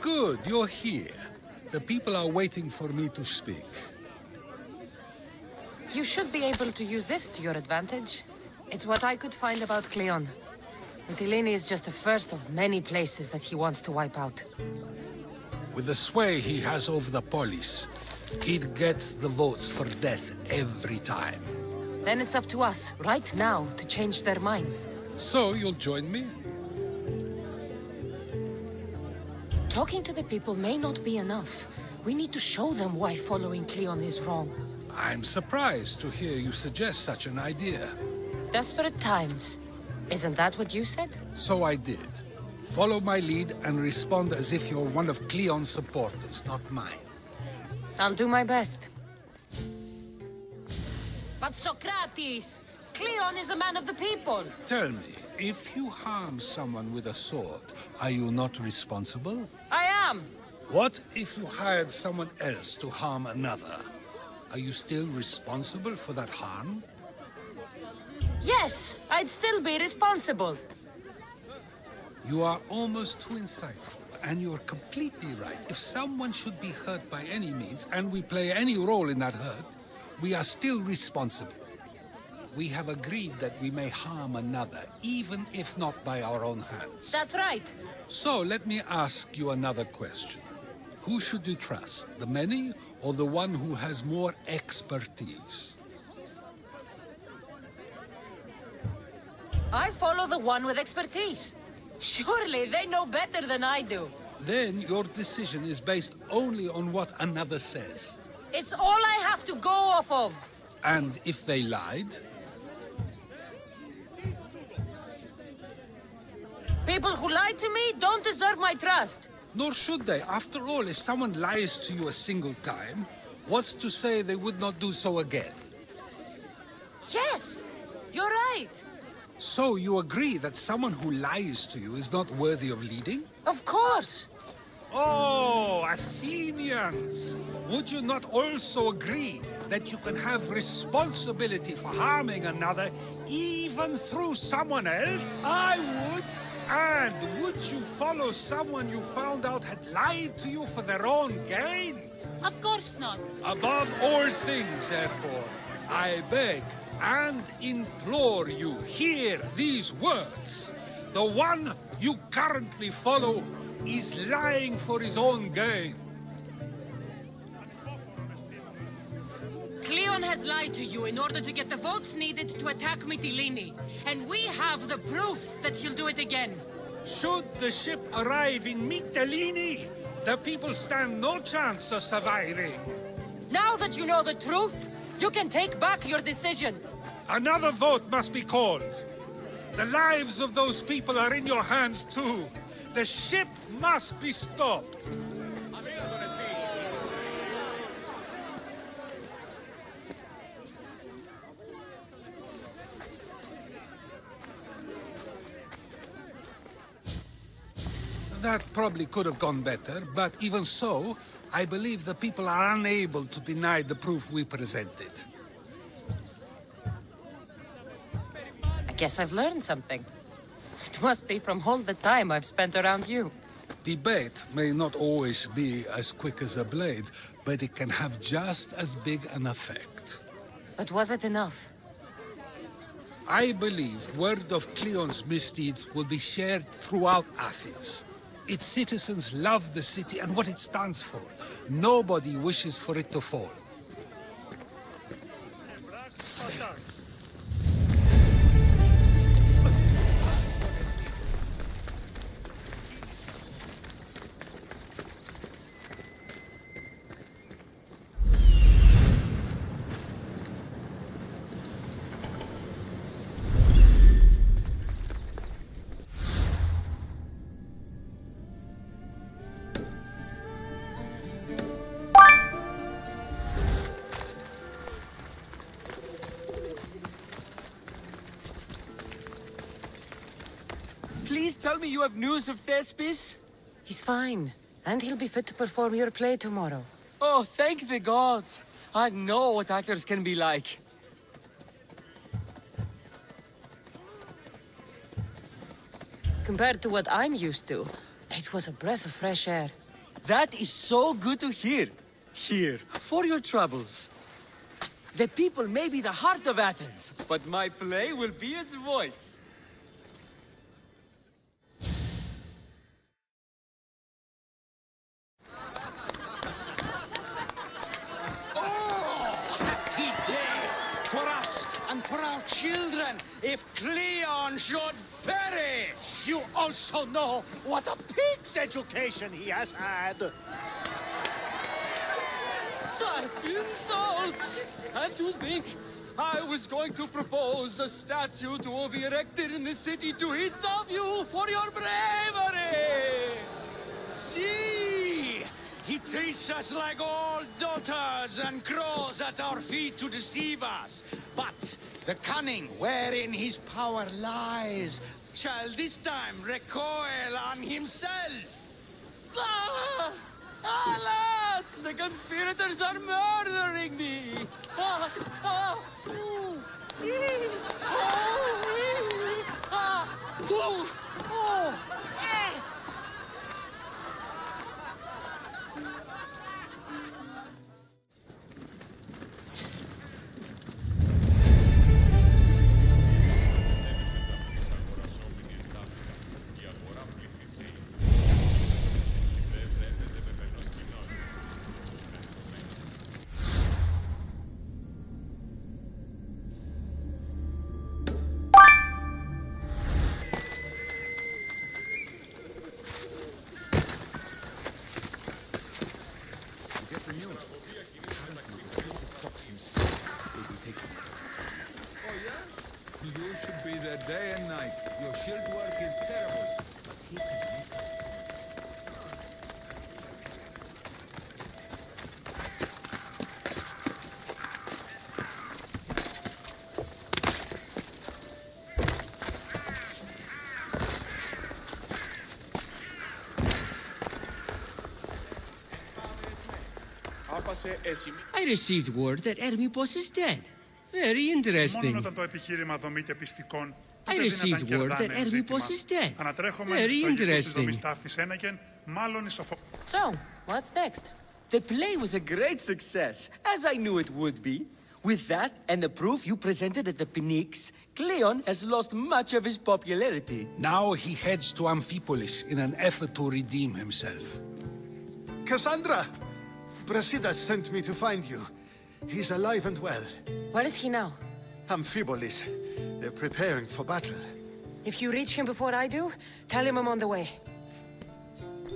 Good, you're here. The people are waiting for me to speak. You should be able to use this to your advantage. It's what I could find about Cleon. Mytilene is just the first of many places that he wants to wipe out. With the sway he has over the polis, he'd get the votes for death every time. Then it's up to us, right now, to change their minds. So you'll join me? Talking to the people may not be enough. We need to show them why following Cleon is wrong. I'm surprised to hear you suggest such an idea. Desperate times. Isn't that what you said? So I did. Follow my lead and respond as if you're one of Cleon's supporters, not mine. I'll do my best. But Socrates! Cleon is a man of the people! Tell me, if you harm someone with a sword, are you not responsible? I am! What if you hired someone else to harm another? Are you still responsible for that harm? Yes, I'd still be responsible. You are almost too insightful, and you're completely right. If someone should be hurt by any means, and we play any role in that hurt, we are still responsible. We have agreed that we may harm another, even if not by our own hands. That's right. So let me ask you another question. Who should you trust, the many or the one who has more expertise? I follow the one with expertise. Surely they know better than I do. Then your decision is based only on what another says. It's all I have to go off of. And if they lied? People who lie to me don't deserve my trust. Nor should they. After all, if someone lies to you a single time, what's to say they would not do so again? Yes, you're right. So you agree that someone who lies to you is not worthy of leading? Of course. Oh, Athenians! Would you not also agree that you can have responsibility for harming another even through someone else? I would! And would you follow someone you found out had lied to you for their own gain? Of course not. Above all things, therefore, I beg and implore you, hear these words. The one you currently follow is lying for his own gain. Cleon has lied to you in order to get the votes needed to attack Mytilene. And we have the proof that he'll do it again. Should the ship arrive in Mytilene, the people stand no chance of surviving. Now that you know the truth, you can take back your decision. Another vote must be called. The lives of those people are in your hands too. The ship must be stopped. That probably could have gone better, but even so, I believe the people are unable to deny the proof we presented. I guess I've learned something. It must be from all the time I've spent around you. Debate may not always be as quick as a blade, but it can have just as big an effect. But was it enough? I believe word of Cleon's misdeeds will be shared throughout Athens. Its citizens love the city and what it stands for. Nobody wishes for it to fall. Please tell me you have news of Thespis? He's fine. And he'll be fit to perform your play tomorrow. Oh, thank the gods. I know what actors can be like. Compared to what I'm used to, it was a breath of fresh air. That is so good to hear. Here, for your troubles. The people may be the heart of Athens, but my play will be its voice. Happy day for us and for our children if Cleon should perish! You also know what a pig's education he has had. Such insults! And to think I was going to propose a statue to be erected in the city to each of you for your bravery! See! He treats us like old daughters and crows at our feet to deceive us. But the cunning wherein his power lies shall this time recoil on himself. Ah! Alas! The conspirators are murdering me! Ah! Ah! Ooh! Ee! Oh! Ee! Ah! Ooh! Oh! Eh! You should be there day and night. Your shield work is terrible. But he can make us. I received word that Hermipos is dead. Very interesting. I received word that Hermipos is dead. Very interesting. So, what's next? The play was a great success, as I knew it would be. With that and the proof you presented at the Pnyx, Cleon has lost much of his popularity. Now he heads to Amphipolis in an effort to redeem himself. Cassandra! Brasidas sent me to find you. He's alive and well. Where is he now? Amphipolis. They're preparing for battle. If you reach him before I do, tell him I'm on the way.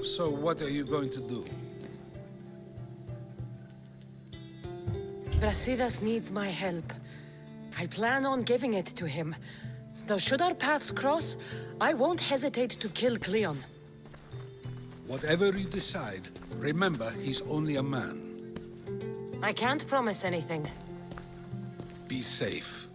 So what are you going to do? Brasidas needs my help. I plan on giving it to him. Though should our paths cross, I won't hesitate to kill Cleon. Whatever you decide, remember he's only a man. I can't promise anything. Be safe.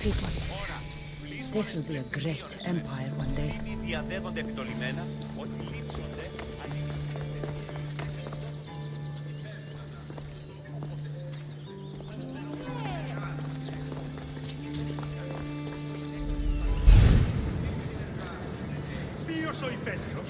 defeat ones. This will be a great empire one day. Io soy Pedro.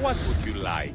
What would you like?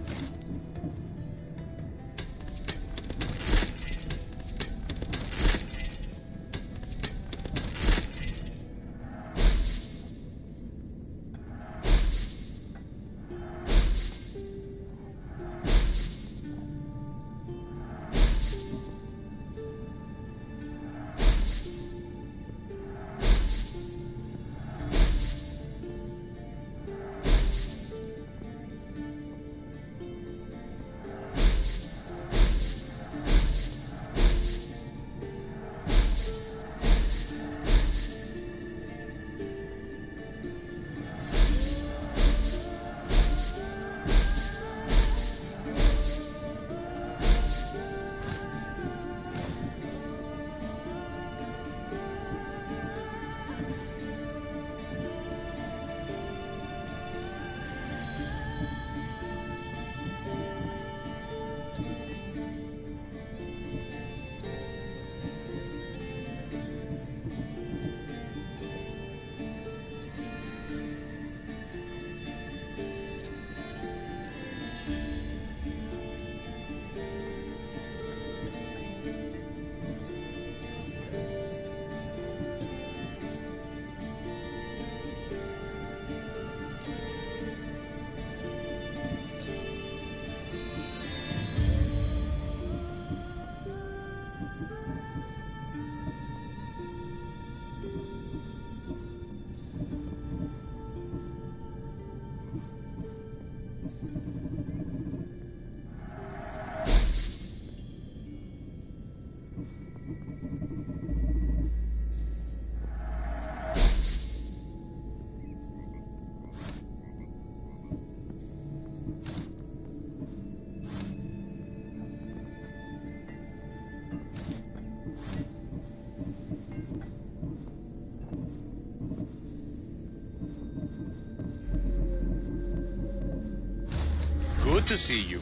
Good to see you.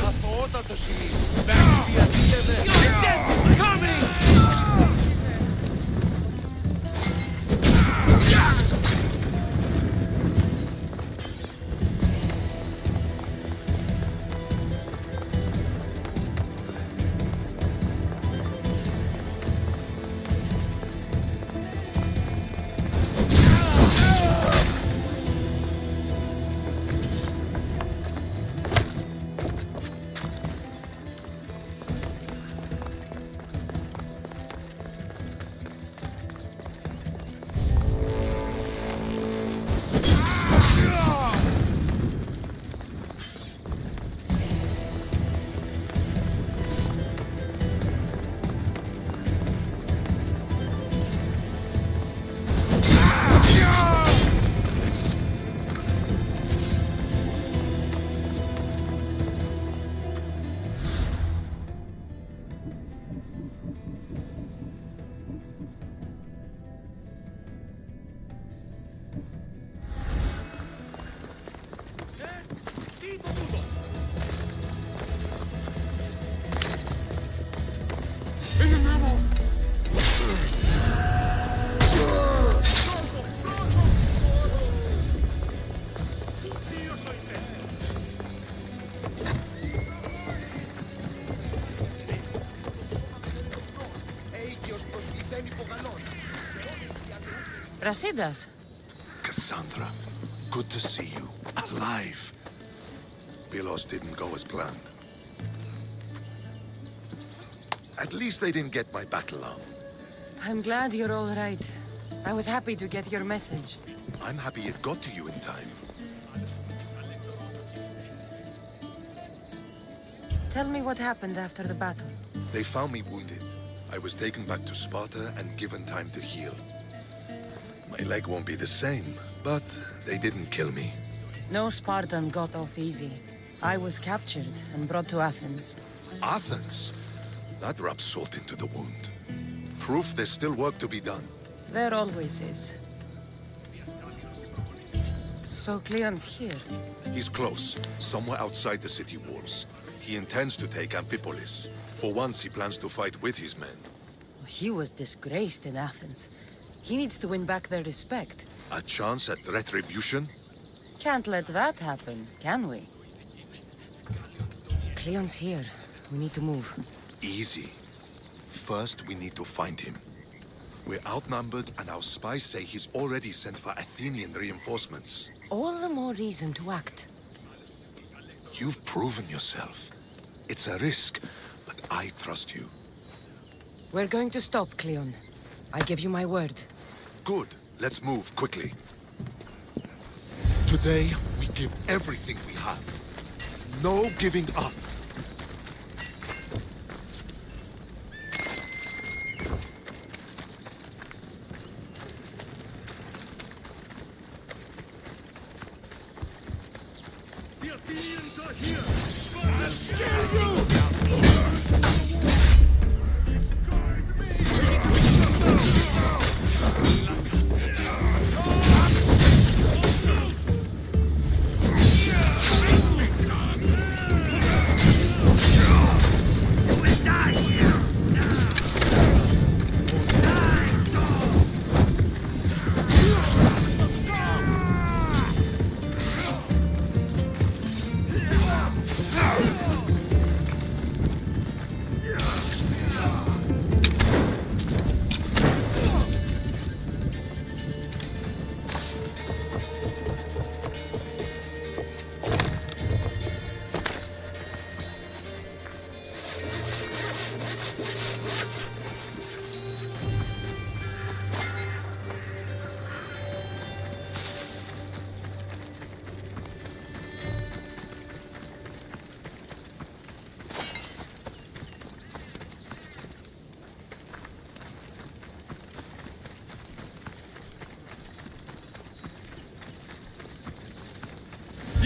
Αθωότατος είναι. Διατίευε. Your death is coming! Brasidas. Cassandra, good to see you. Alive. Pilos didn't go as planned. At least they didn't get my battle arm. I'm glad you're all right. I was happy to get your message. I'm happy it got to you in time. Tell me what happened after the battle. They found me wounded. I was taken back to Sparta and given time to heal. My leg won't be the same, but they didn't kill me. No Spartan got off easy. I was captured and brought to Athens. Athens? That rubs salt into the wound. Proof there's still work to be done. There always is. So Cleon's here. He's close, somewhere outside the city walls. He intends to take Amphipolis. For once, he plans to fight with his men. He was disgraced in Athens. He needs to win back their respect. A chance at retribution? Can't let that happen, can we? Cleon's here. We need to move. Easy. First, we need to find him. We're outnumbered, and our spies say he's already sent for Athenian reinforcements. All the more reason to act. You've proven yourself. It's a risk, but I trust you. We're going to stop, Cleon. I give you my word. Good. Let's move quickly. Today, we give everything we have. No giving up. The Athenians are here! I'll scare you!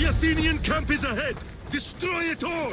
The Athenian camp is ahead! Destroy it all!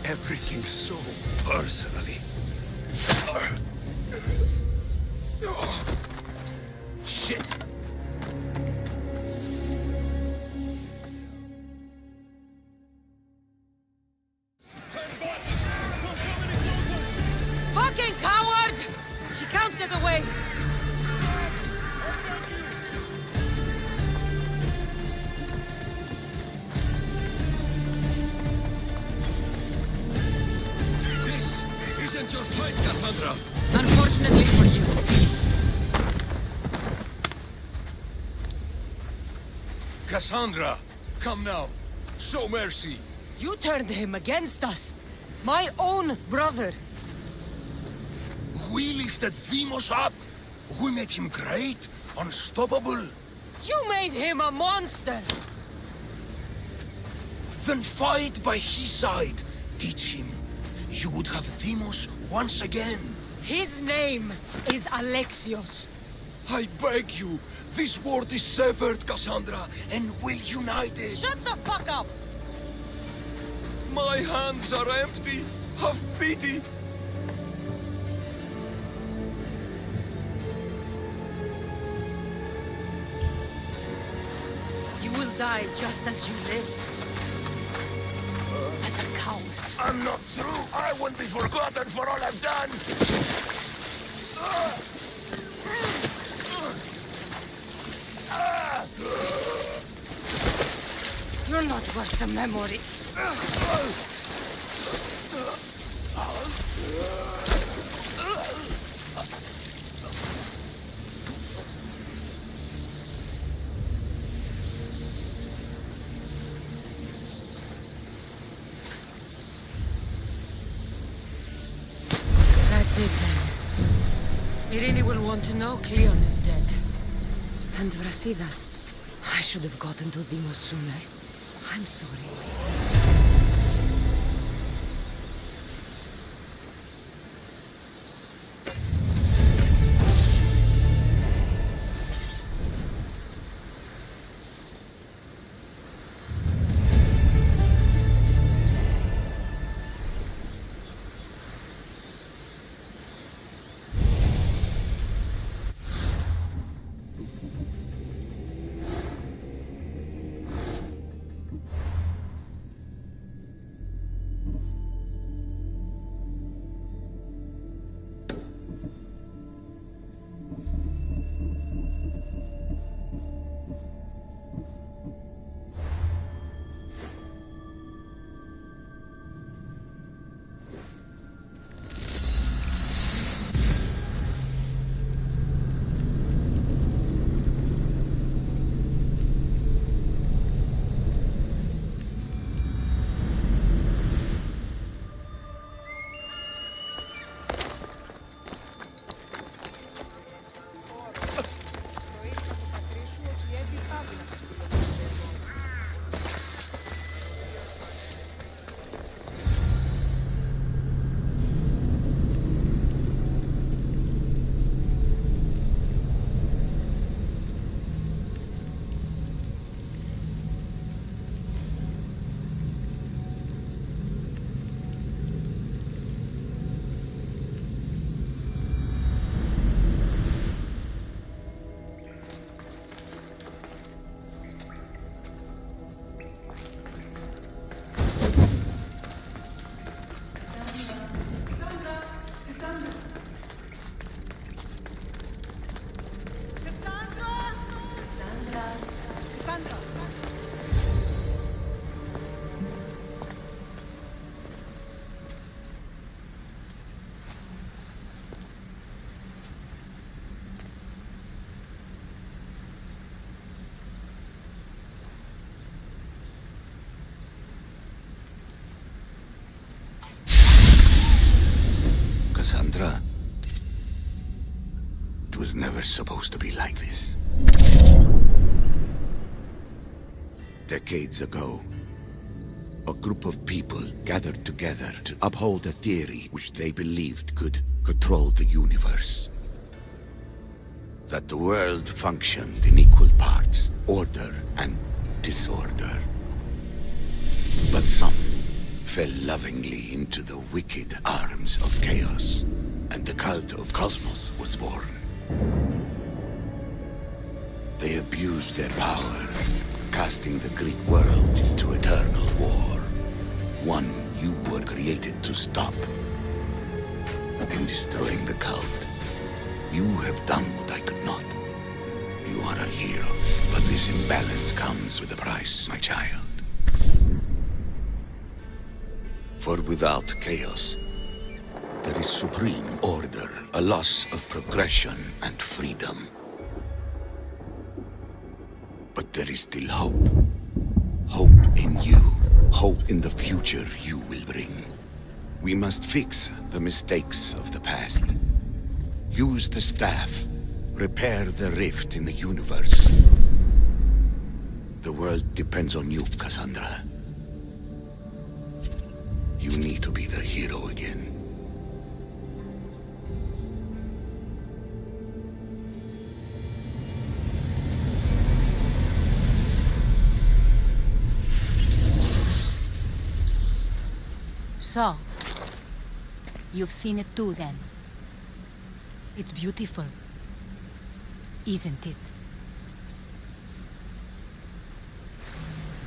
everything so personally. Shit! Fucking coward! She can't get away! This isn't your fight, Cassandra! Unfortunately for you. Cassandra, come now. Show mercy. You turned him against us. My own brother. We lifted Deimos up. We made him great, unstoppable. You made him a monster. Then fight by his side. Teach him. You would have Deimos once again. His name is Alexios. I beg you. This world is severed, Cassandra, and we're united. Shut the fuck up! My hands are empty. Have pity. You will die just as you lived. As a coward. I'm not through. I won't be forgotten for all I've done. You're not worth the memory. That's it then. Irini will want to know Cleon is dead. And Brasidas. I should have gotten to Deimos sooner. I'm sorry. Cassandra, it was never supposed to be like this. Decades ago, a group of people gathered together to uphold a theory which they believed could control the universe. That the world functioned in equal parts, order and disorder. But some fell lovingly into the wicked arms of chaos, and the cult of Cosmos was born. They abused their power, casting the Greek world into eternal war. One you were created to stop. In destroying the cult, you have done what I could not. You are a hero, but this imbalance comes with a price, my child. For without chaos, there is supreme order, a loss of progression and freedom. But there is still hope. Hope in you. Hope in the future you will bring. We must fix the mistakes of the past. Use the staff. Repair the rift in the universe. The world depends on you, Cassandra. You need to be the hero again. So, you've seen it too then. It's beautiful, isn't it?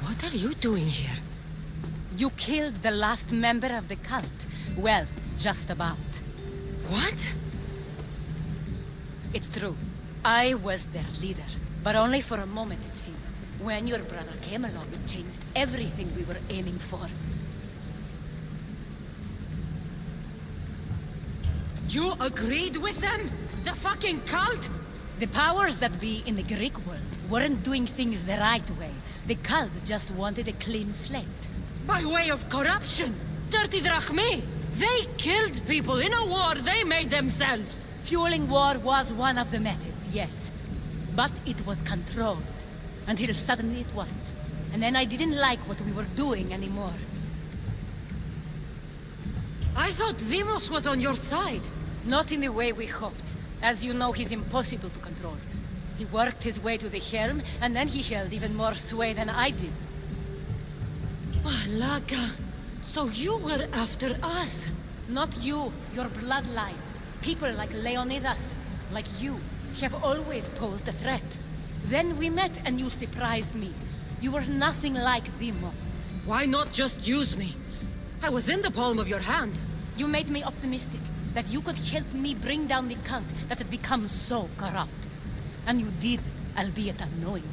What are you doing here? You killed the last member of the cult. Well, just about. What? It's true. I was their leader, but only for a moment it seemed. When your brother came along, it changed everything we were aiming for. You agreed with them? The fucking cult? The powers that be in the Greek world weren't doing things the right way. The cult just wanted a clean slate. By way of corruption? Dirty drachmi? They killed people in a war they made themselves. Fueling war was one of the methods, yes. But it was controlled. Until suddenly it wasn't. And then I didn't like what we were doing anymore. I thought Demos was on your side. Not in the way we hoped. As you know, he's impossible to control. He worked his way to the helm, and then he held even more sway than I did. Malaga, so you were after us? Not you, your bloodline. People like Leonidas, like you, have always posed a threat. Then we met and you surprised me. You were nothing like Demos. Why not just use me? I was in the palm of your hand. You made me optimistic that you could help me bring down the cult that had become so corrupt. And you did, albeit unknowingly.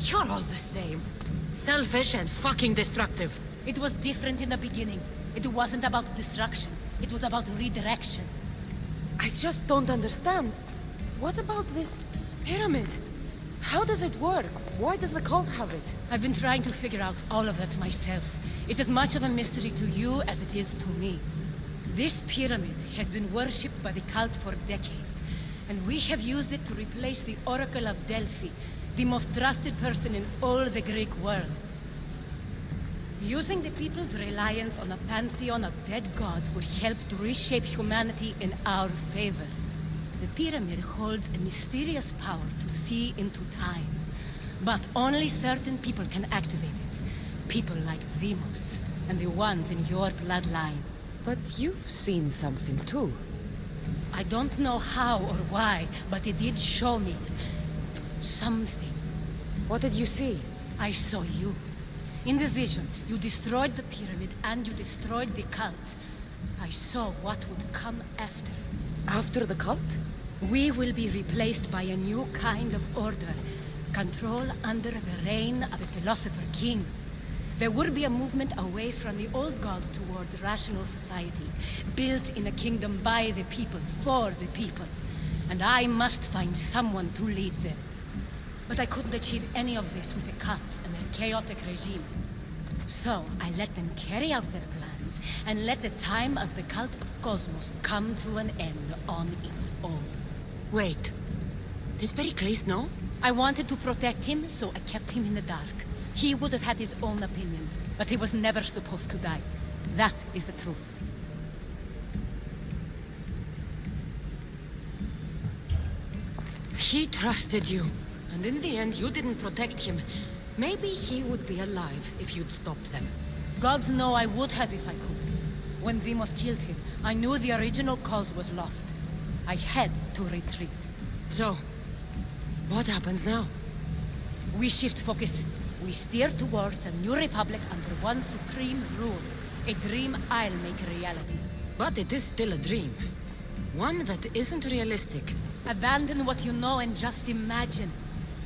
You're all the same. Selfish and fucking destructive. It was different in the beginning. It wasn't about destruction. It was about redirection. I just don't understand. What about this pyramid? How does it work? Why does the cult have it? I've been trying to figure out all of that myself. It's as much of a mystery to you as it is to me. This pyramid has been worshipped by the cult for decades, and we have used it to replace the Oracle of Delphi, the most trusted person in all the Greek world. Using the people's reliance on a pantheon of dead gods will help to reshape humanity in our favor. The pyramid holds a mysterious power to see into time, but only certain people can activate it. People like Demos, and the ones in your bloodline. But you've seen something too. I don't know how or why, but it did show me something. What did you see? I saw you. In the vision, you destroyed the pyramid and you destroyed the cult. I saw what would come after. After the cult? We will be replaced by a new kind of order. Control under the reign of a philosopher king. There will be a movement away from the old gods towards rational society, built in a kingdom by the people, for the people. And I must find someone to lead them. But I couldn't achieve any of this with the cult and their chaotic regime. So I let them carry out their plans, and let the time of the cult of Cosmos come to an end on its own. Wait. Did Pericles know? I wanted to protect him, so I kept him in the dark. He would have had his own opinions, but he was never supposed to die. That is the truth. He trusted you, and in the end you didn't protect him. Maybe he would be alive if you'd stopped them. Gods know I would have if I could. When Demos killed him, I knew the original cause was lost. I had to retreat. So, what happens now? We shift focus. We steer towards a new republic under one supreme rule. A dream I'll make a reality. But it is still a dream. One that isn't realistic. Abandon what you know and just imagine.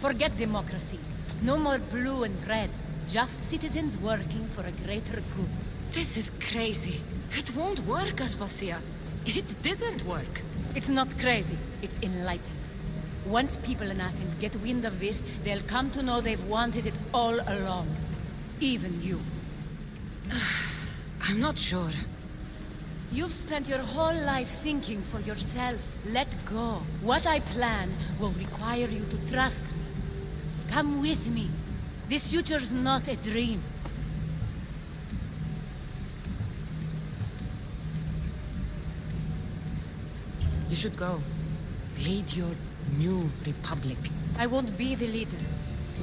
Forget democracy. No more blue and red. Just citizens working for a greater good. This is crazy. It won't work, Aspasia. It didn't work. It's not crazy. It's enlightening. Once people in Athens get wind of this, they'll come to know they've wanted it all along. Even you. I'm not sure. You've spent your whole life thinking for yourself. Let go. What I plan will require you to trust me. Come with me. This future's not a dream. You should go. Lead your new republic. I won't be the leader.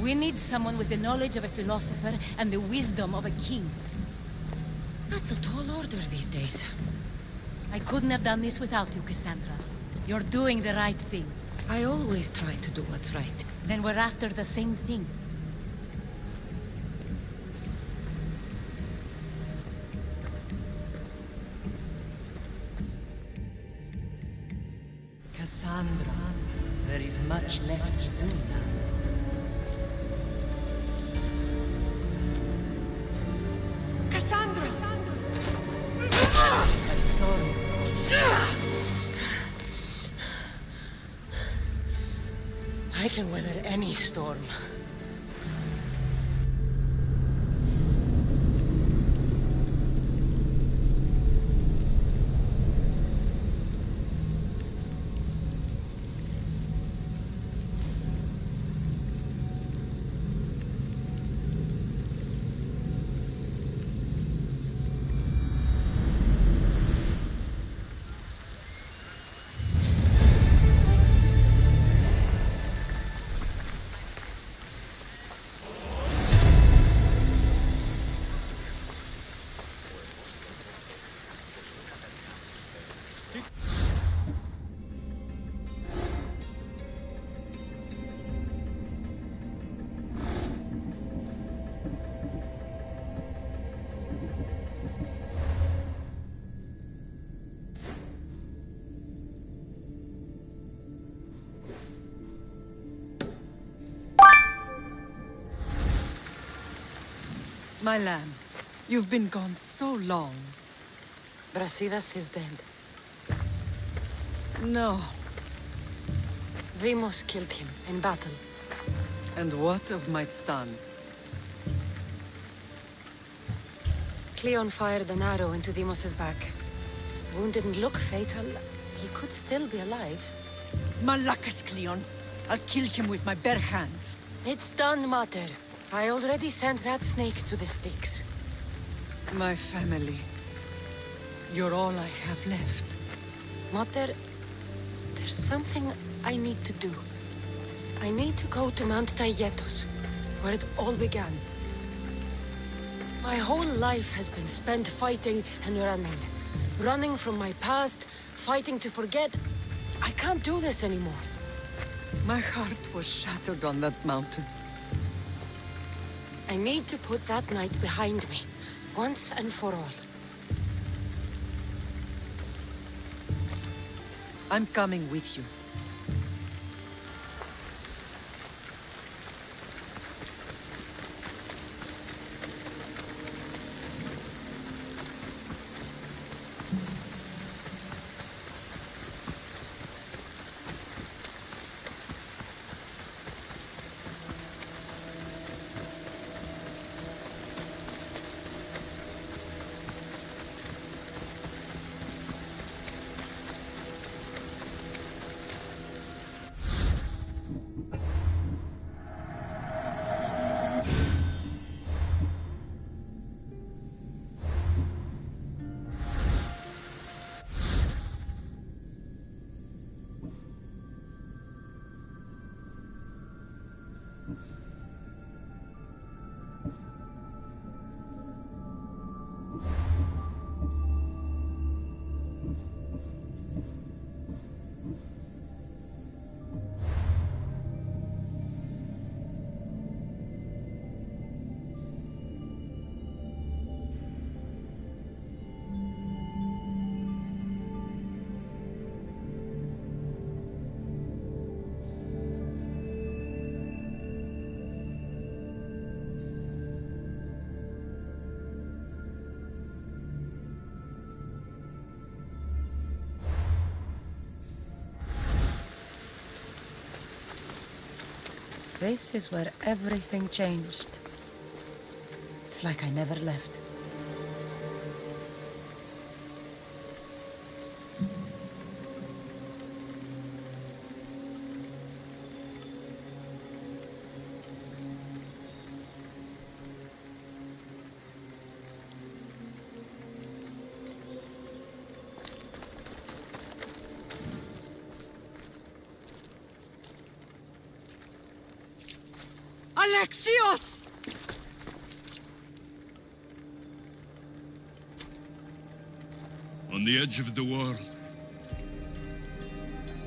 We need someone with the knowledge of a philosopher and the wisdom of a king. That's a tall order these days. I couldn't have done this without you, Cassandra. You're doing the right thing. I always try to do what's right. Then we're after the same thing. Cassandra, there is much left to do now. Cassandra! A storm is I can weather any storm. My lamb, you've been gone so long. Brasidas is dead. No. Demos killed him in battle. And what of my son? Cleon fired an arrow into Demos's back. Wound didn't look fatal. He could still be alive. Malakas, Cleon. I'll kill him with my bare hands. It's done, Mater. I already sent that snake to the Styx. My family. You're all I have left. Mater, there's something I need to do. I need to go to Mount Taygetos, where it all began. My whole life has been spent fighting and running. Running from my past, fighting to forget. I can't do this anymore. My heart was shattered on that mountain. I need to put that night behind me, once and for all. I'm coming with you. This is where everything changed. It's like I never left. Alexios! On the edge of the world,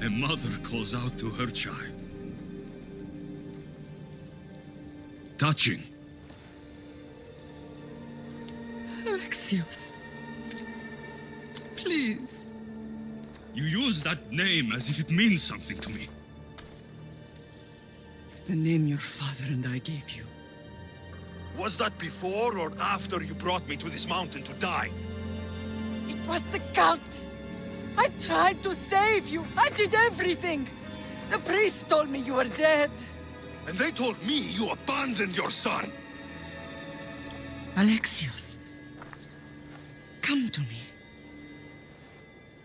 a mother calls out to her child. Touching. Alexios. Please. You use that name as if it means something to me. It's the name your father and I gave you. Was that before or after you brought me to this mountain to die? It was the cult! I tried to save you! I did everything! The priest told me you were dead! And they told me you abandoned your son! Alexios, come to me.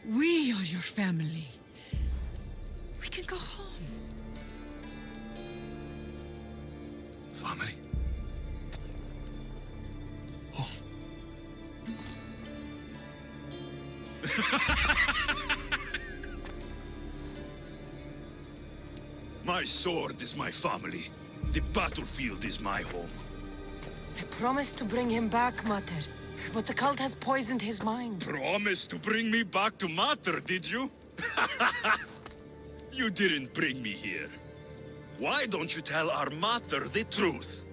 We are your family. We can go home. Family? Home? My sword is my family. The battlefield is my home. I promised to bring him back, Mater. But the cult has poisoned his mind. Promised to bring me back to Mater, did you? You didn't bring me here. Why don't you tell our Mater the truth?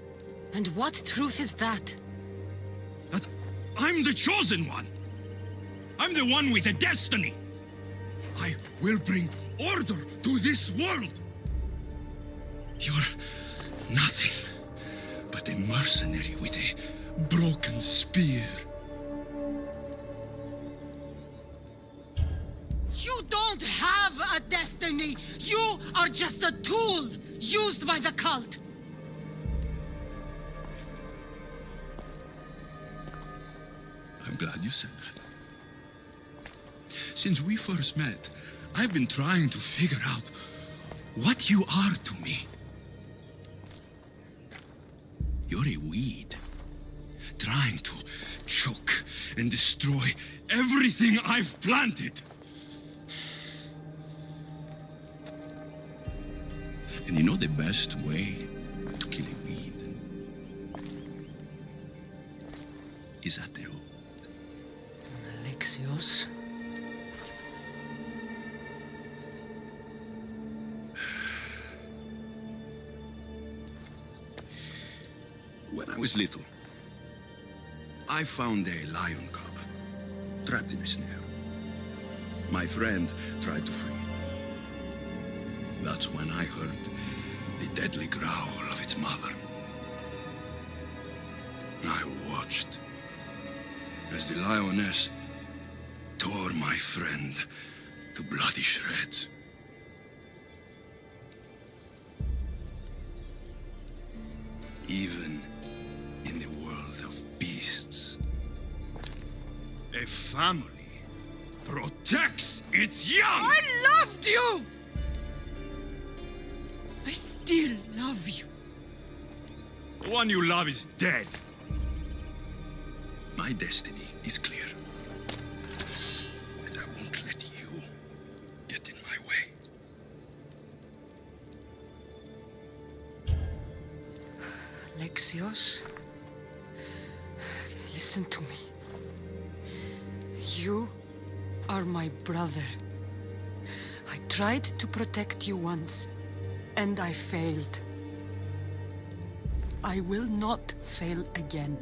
And what truth is that? That I'm the chosen one. I'm the one with a destiny. I will bring order to this world. You're nothing but a mercenary with a broken spear. You don't have a destiny! You are just a tool used by the cult! I'm glad you said that. Since we first met, I've been trying to figure out what you are to me. You're a weed, trying to choke and destroy everything I've planted. And you know the best way to kill a weed is at the root. Alexios? When I was little, I found a lion cub trapped in a snare. My friend tried to free it. That's when I heard the deadly growl of its mother. I watched as the lioness tore my friend to bloody shreds. Even in the world of beasts, a family protects its young! I loved you! I still love you. The one you love is dead. My destiny is clear. And I won't let you get in my way. Alexios? Listen to me. You are my brother. I tried to protect you once, and I failed. I will not fail again.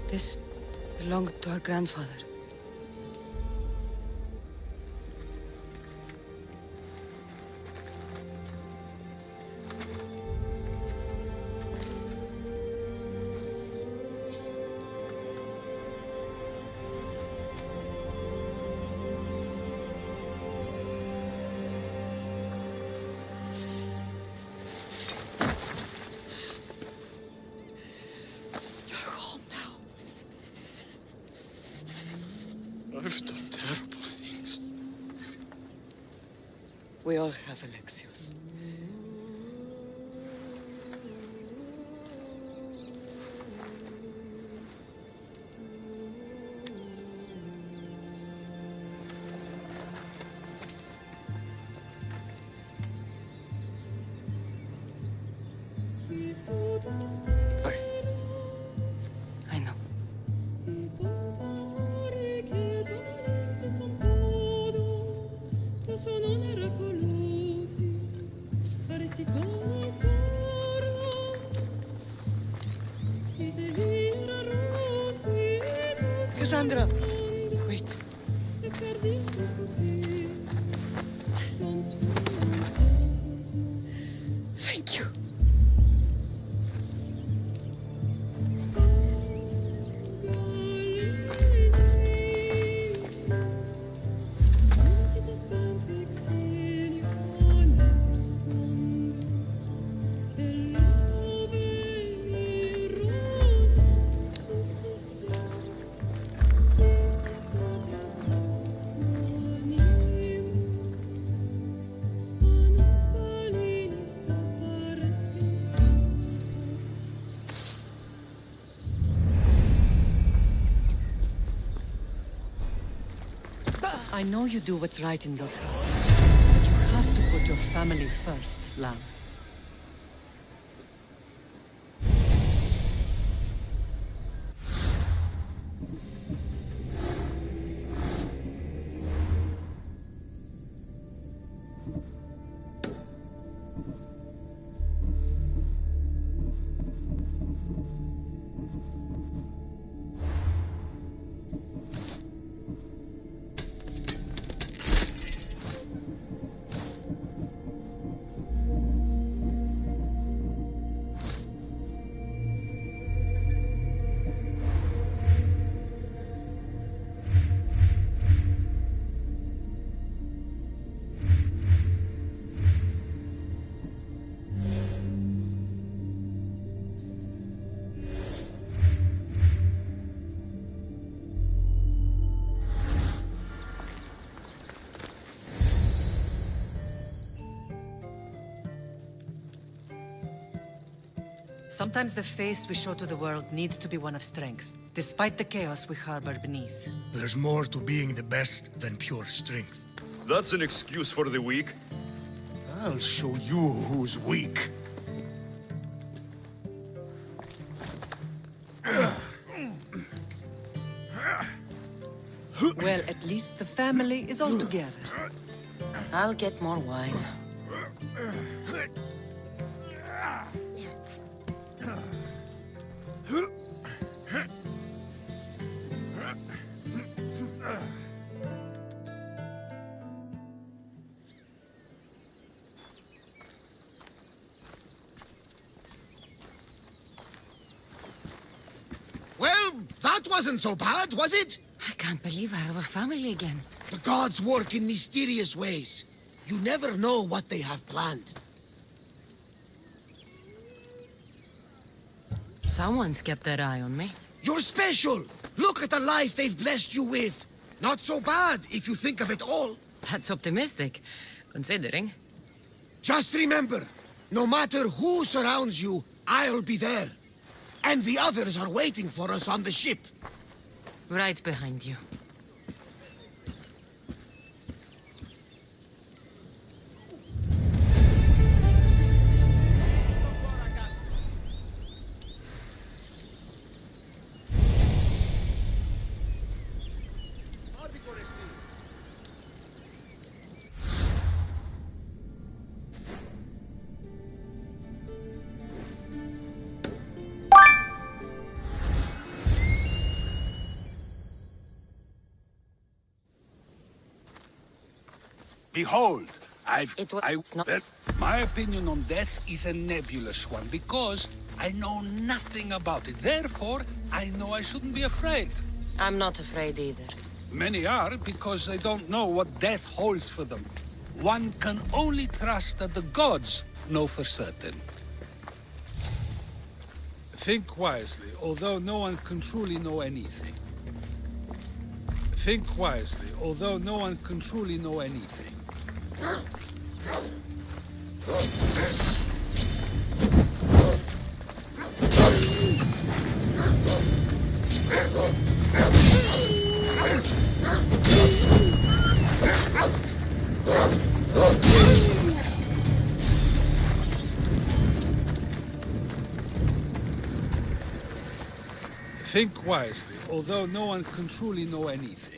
This belonged to our grandfather. I've done terrible things. We all have, Alexios. I know. Cassandra! Wait. Thank you. I know you do what's right in your heart, but you have to put your family first, Lamb. Sometimes the face we show to the world needs to be one of strength, despite the chaos we harbor beneath. There's more to being the best than pure strength. That's an excuse for the weak. I'll show you who's weak. Well, at least the family is all together. I'll get more wine. Well, that wasn't so bad, was it? I can't believe I have a family again. The gods work in mysterious ways. You never know what they have planned. Someone's kept their eye on me. You're special! Look at the life they've blessed you with! Not so bad, if you think of it all. That's optimistic, considering. Just remember, no matter who surrounds you, I'll be there. And the others are waiting for us on the ship. Right behind you. Behold, Well, my opinion on death is a nebulous one because I know nothing about it. Therefore, I know I shouldn't be afraid. I'm not afraid either. Many are because they don't know what death holds for them. One can only trust that the gods know for certain. Think wisely, although no one can truly know anything. Think wisely, although no one can truly know anything. Think wisely, although no one can truly know anything.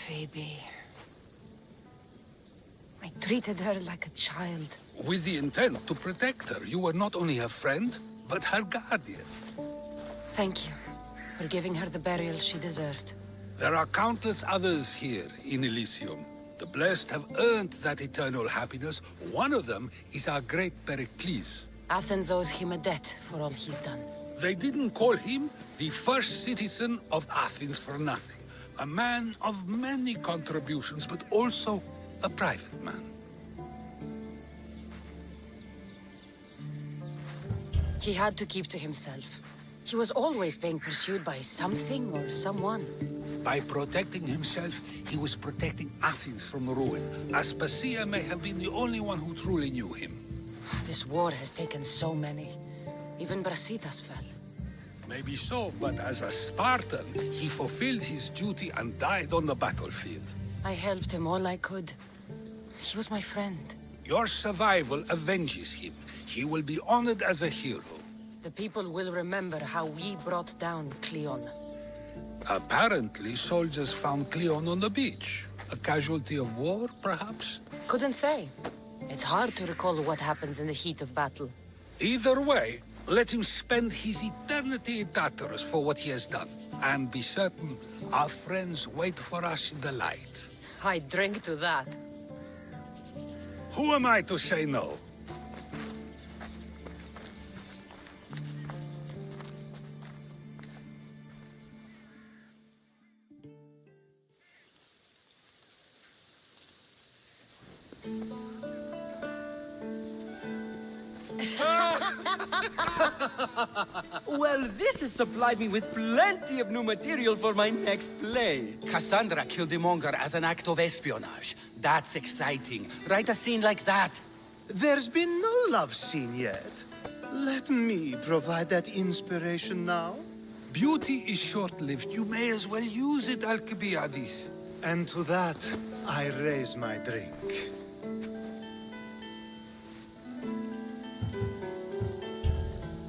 Phoebe. I treated her like a child. With the intent to protect her, you were not only her friend, but her guardian. Thank you for giving her the burial she deserved. There are countless others here in Elysium. The blessed have earned that eternal happiness. One of them is our great Pericles. Athens owes him a debt for all he's done. They didn't call him the first citizen of Athens for nothing. A man of many contributions, but also a private man. He had to keep to himself. He was always being pursued by something or someone. By protecting himself, he was protecting Athens from ruin. Aspasia may have been the only one who truly knew him. This war has taken so many. Even Brasidas fell. Maybe so, but as a Spartan, he fulfilled his duty and died on the battlefield. I helped him all I could. He was my friend. Your survival avenges him. He will be honored as a hero. The people will remember how we brought down Cleon. Apparently, soldiers found Cleon on the beach. A casualty of war, perhaps? Couldn't say. It's hard to recall what happens in the heat of battle. Either way, let him spend his eternity in Tartarus for what he has done. And be certain, our friends wait for us in the light. I drink to that. Who am I to say no? Well, this has supplied me with plenty of new material for my next play. Cassandra killed the monger as an act of espionage. That's exciting. Write a scene like that. There's been no love scene yet. Let me provide that inspiration now. Beauty is short-lived. You may as well use it, Alcibiades. And to that, I raise my drink.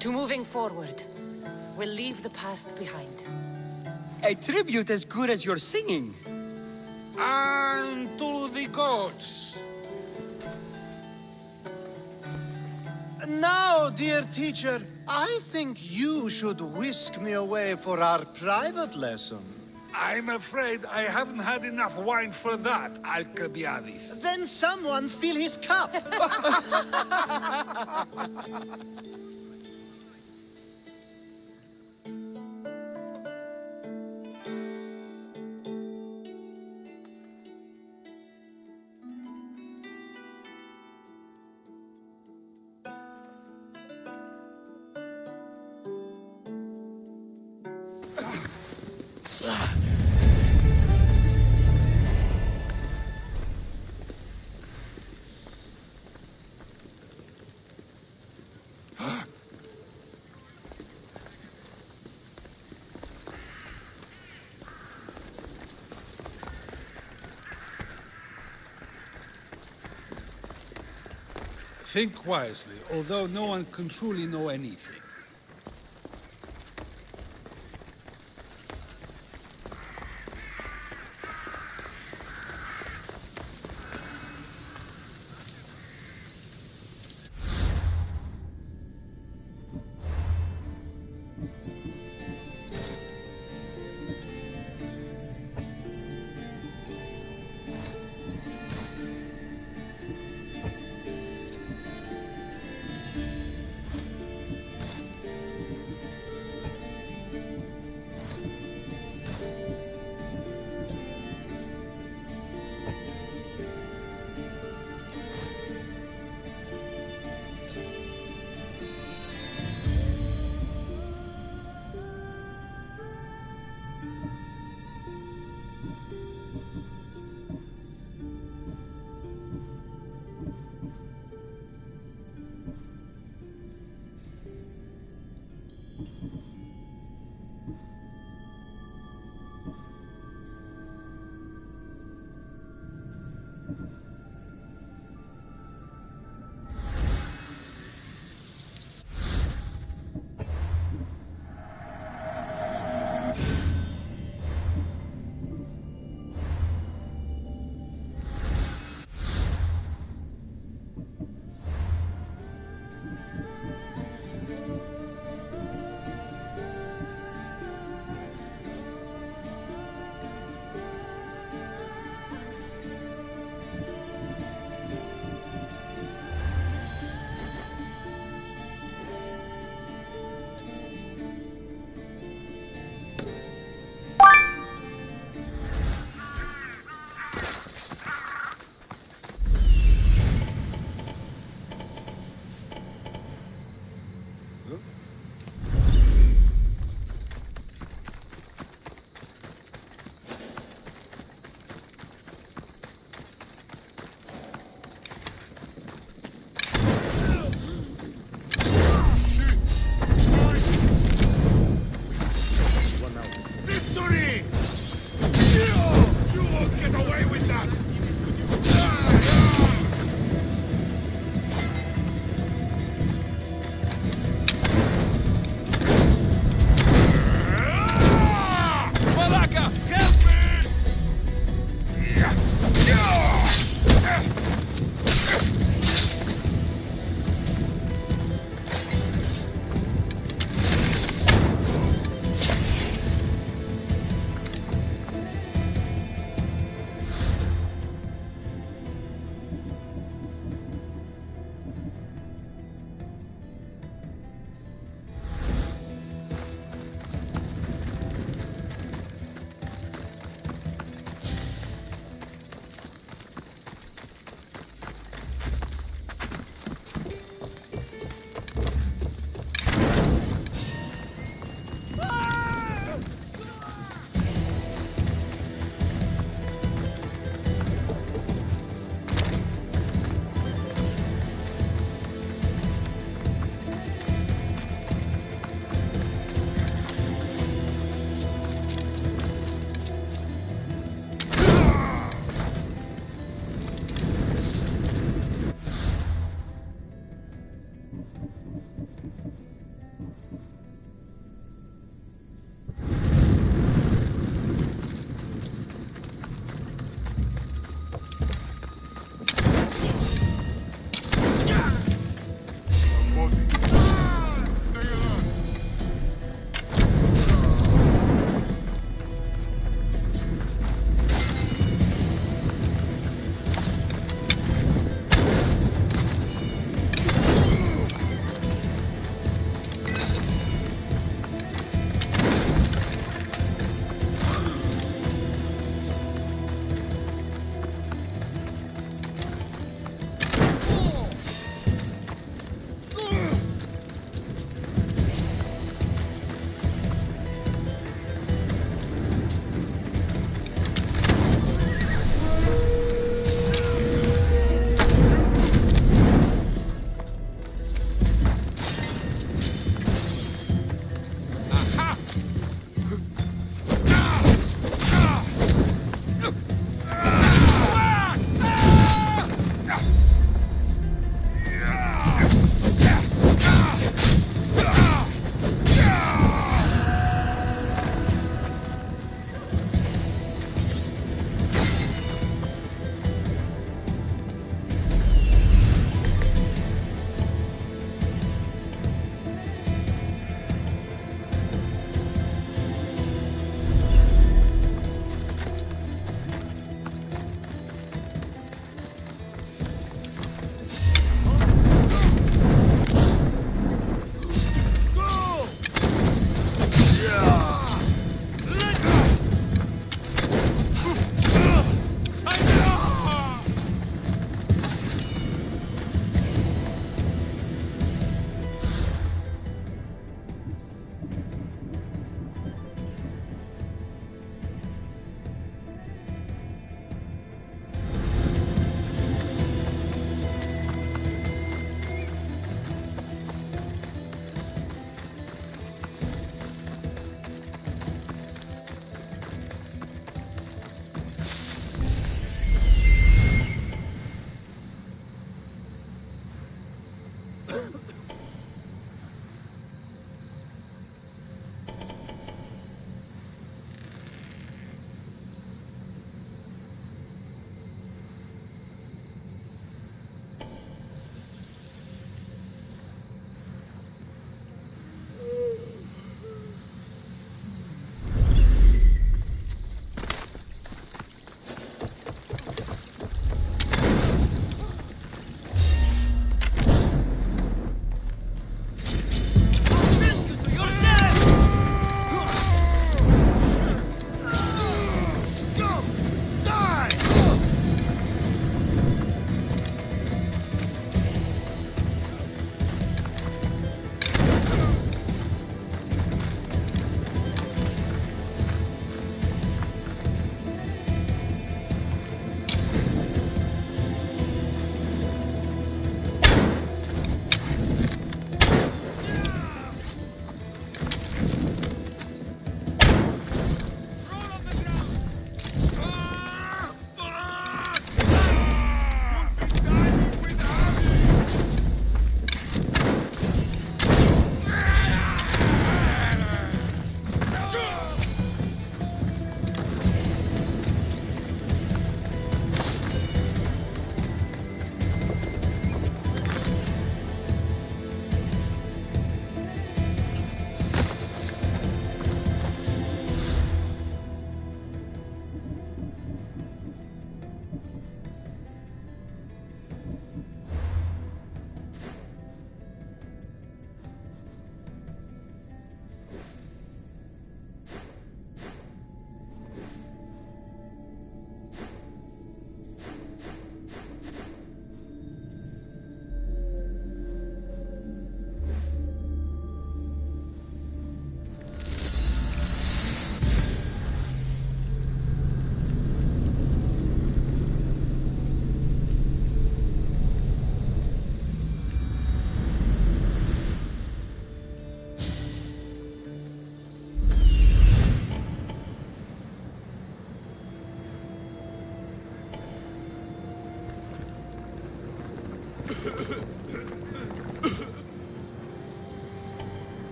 To moving forward. We'll leave the past behind. A tribute as good as your singing. And to the gods. Now, dear teacher, I think you should whisk me away for our private lesson. I'm afraid I haven't had enough wine for that, Alcibiades. Then someone fill his cup. Think wisely, although no one can truly know anything.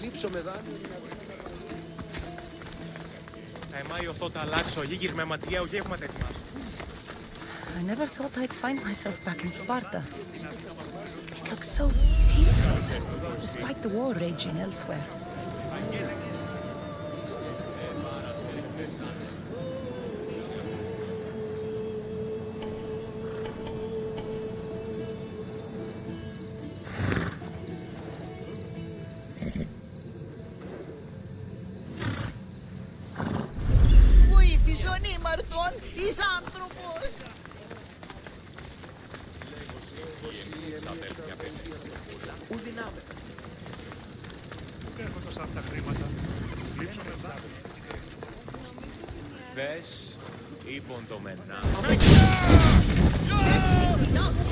Λείψω με δάνειο. Θα εμάει οθώ τα αλλάξω, γίγυρ με ματιαίο γεύματα ετοιμάσου. I never thought I'd find myself back in Sparta. It looks so peaceful, despite the war raging elsewhere. Βοήθησον ήμαρτον εις άνθρωπος. Ουδυνάμε. Έρχονται αυτά τα χρήματα. Λείψουμε βάρη. Θες, είπον το μενά. Νος!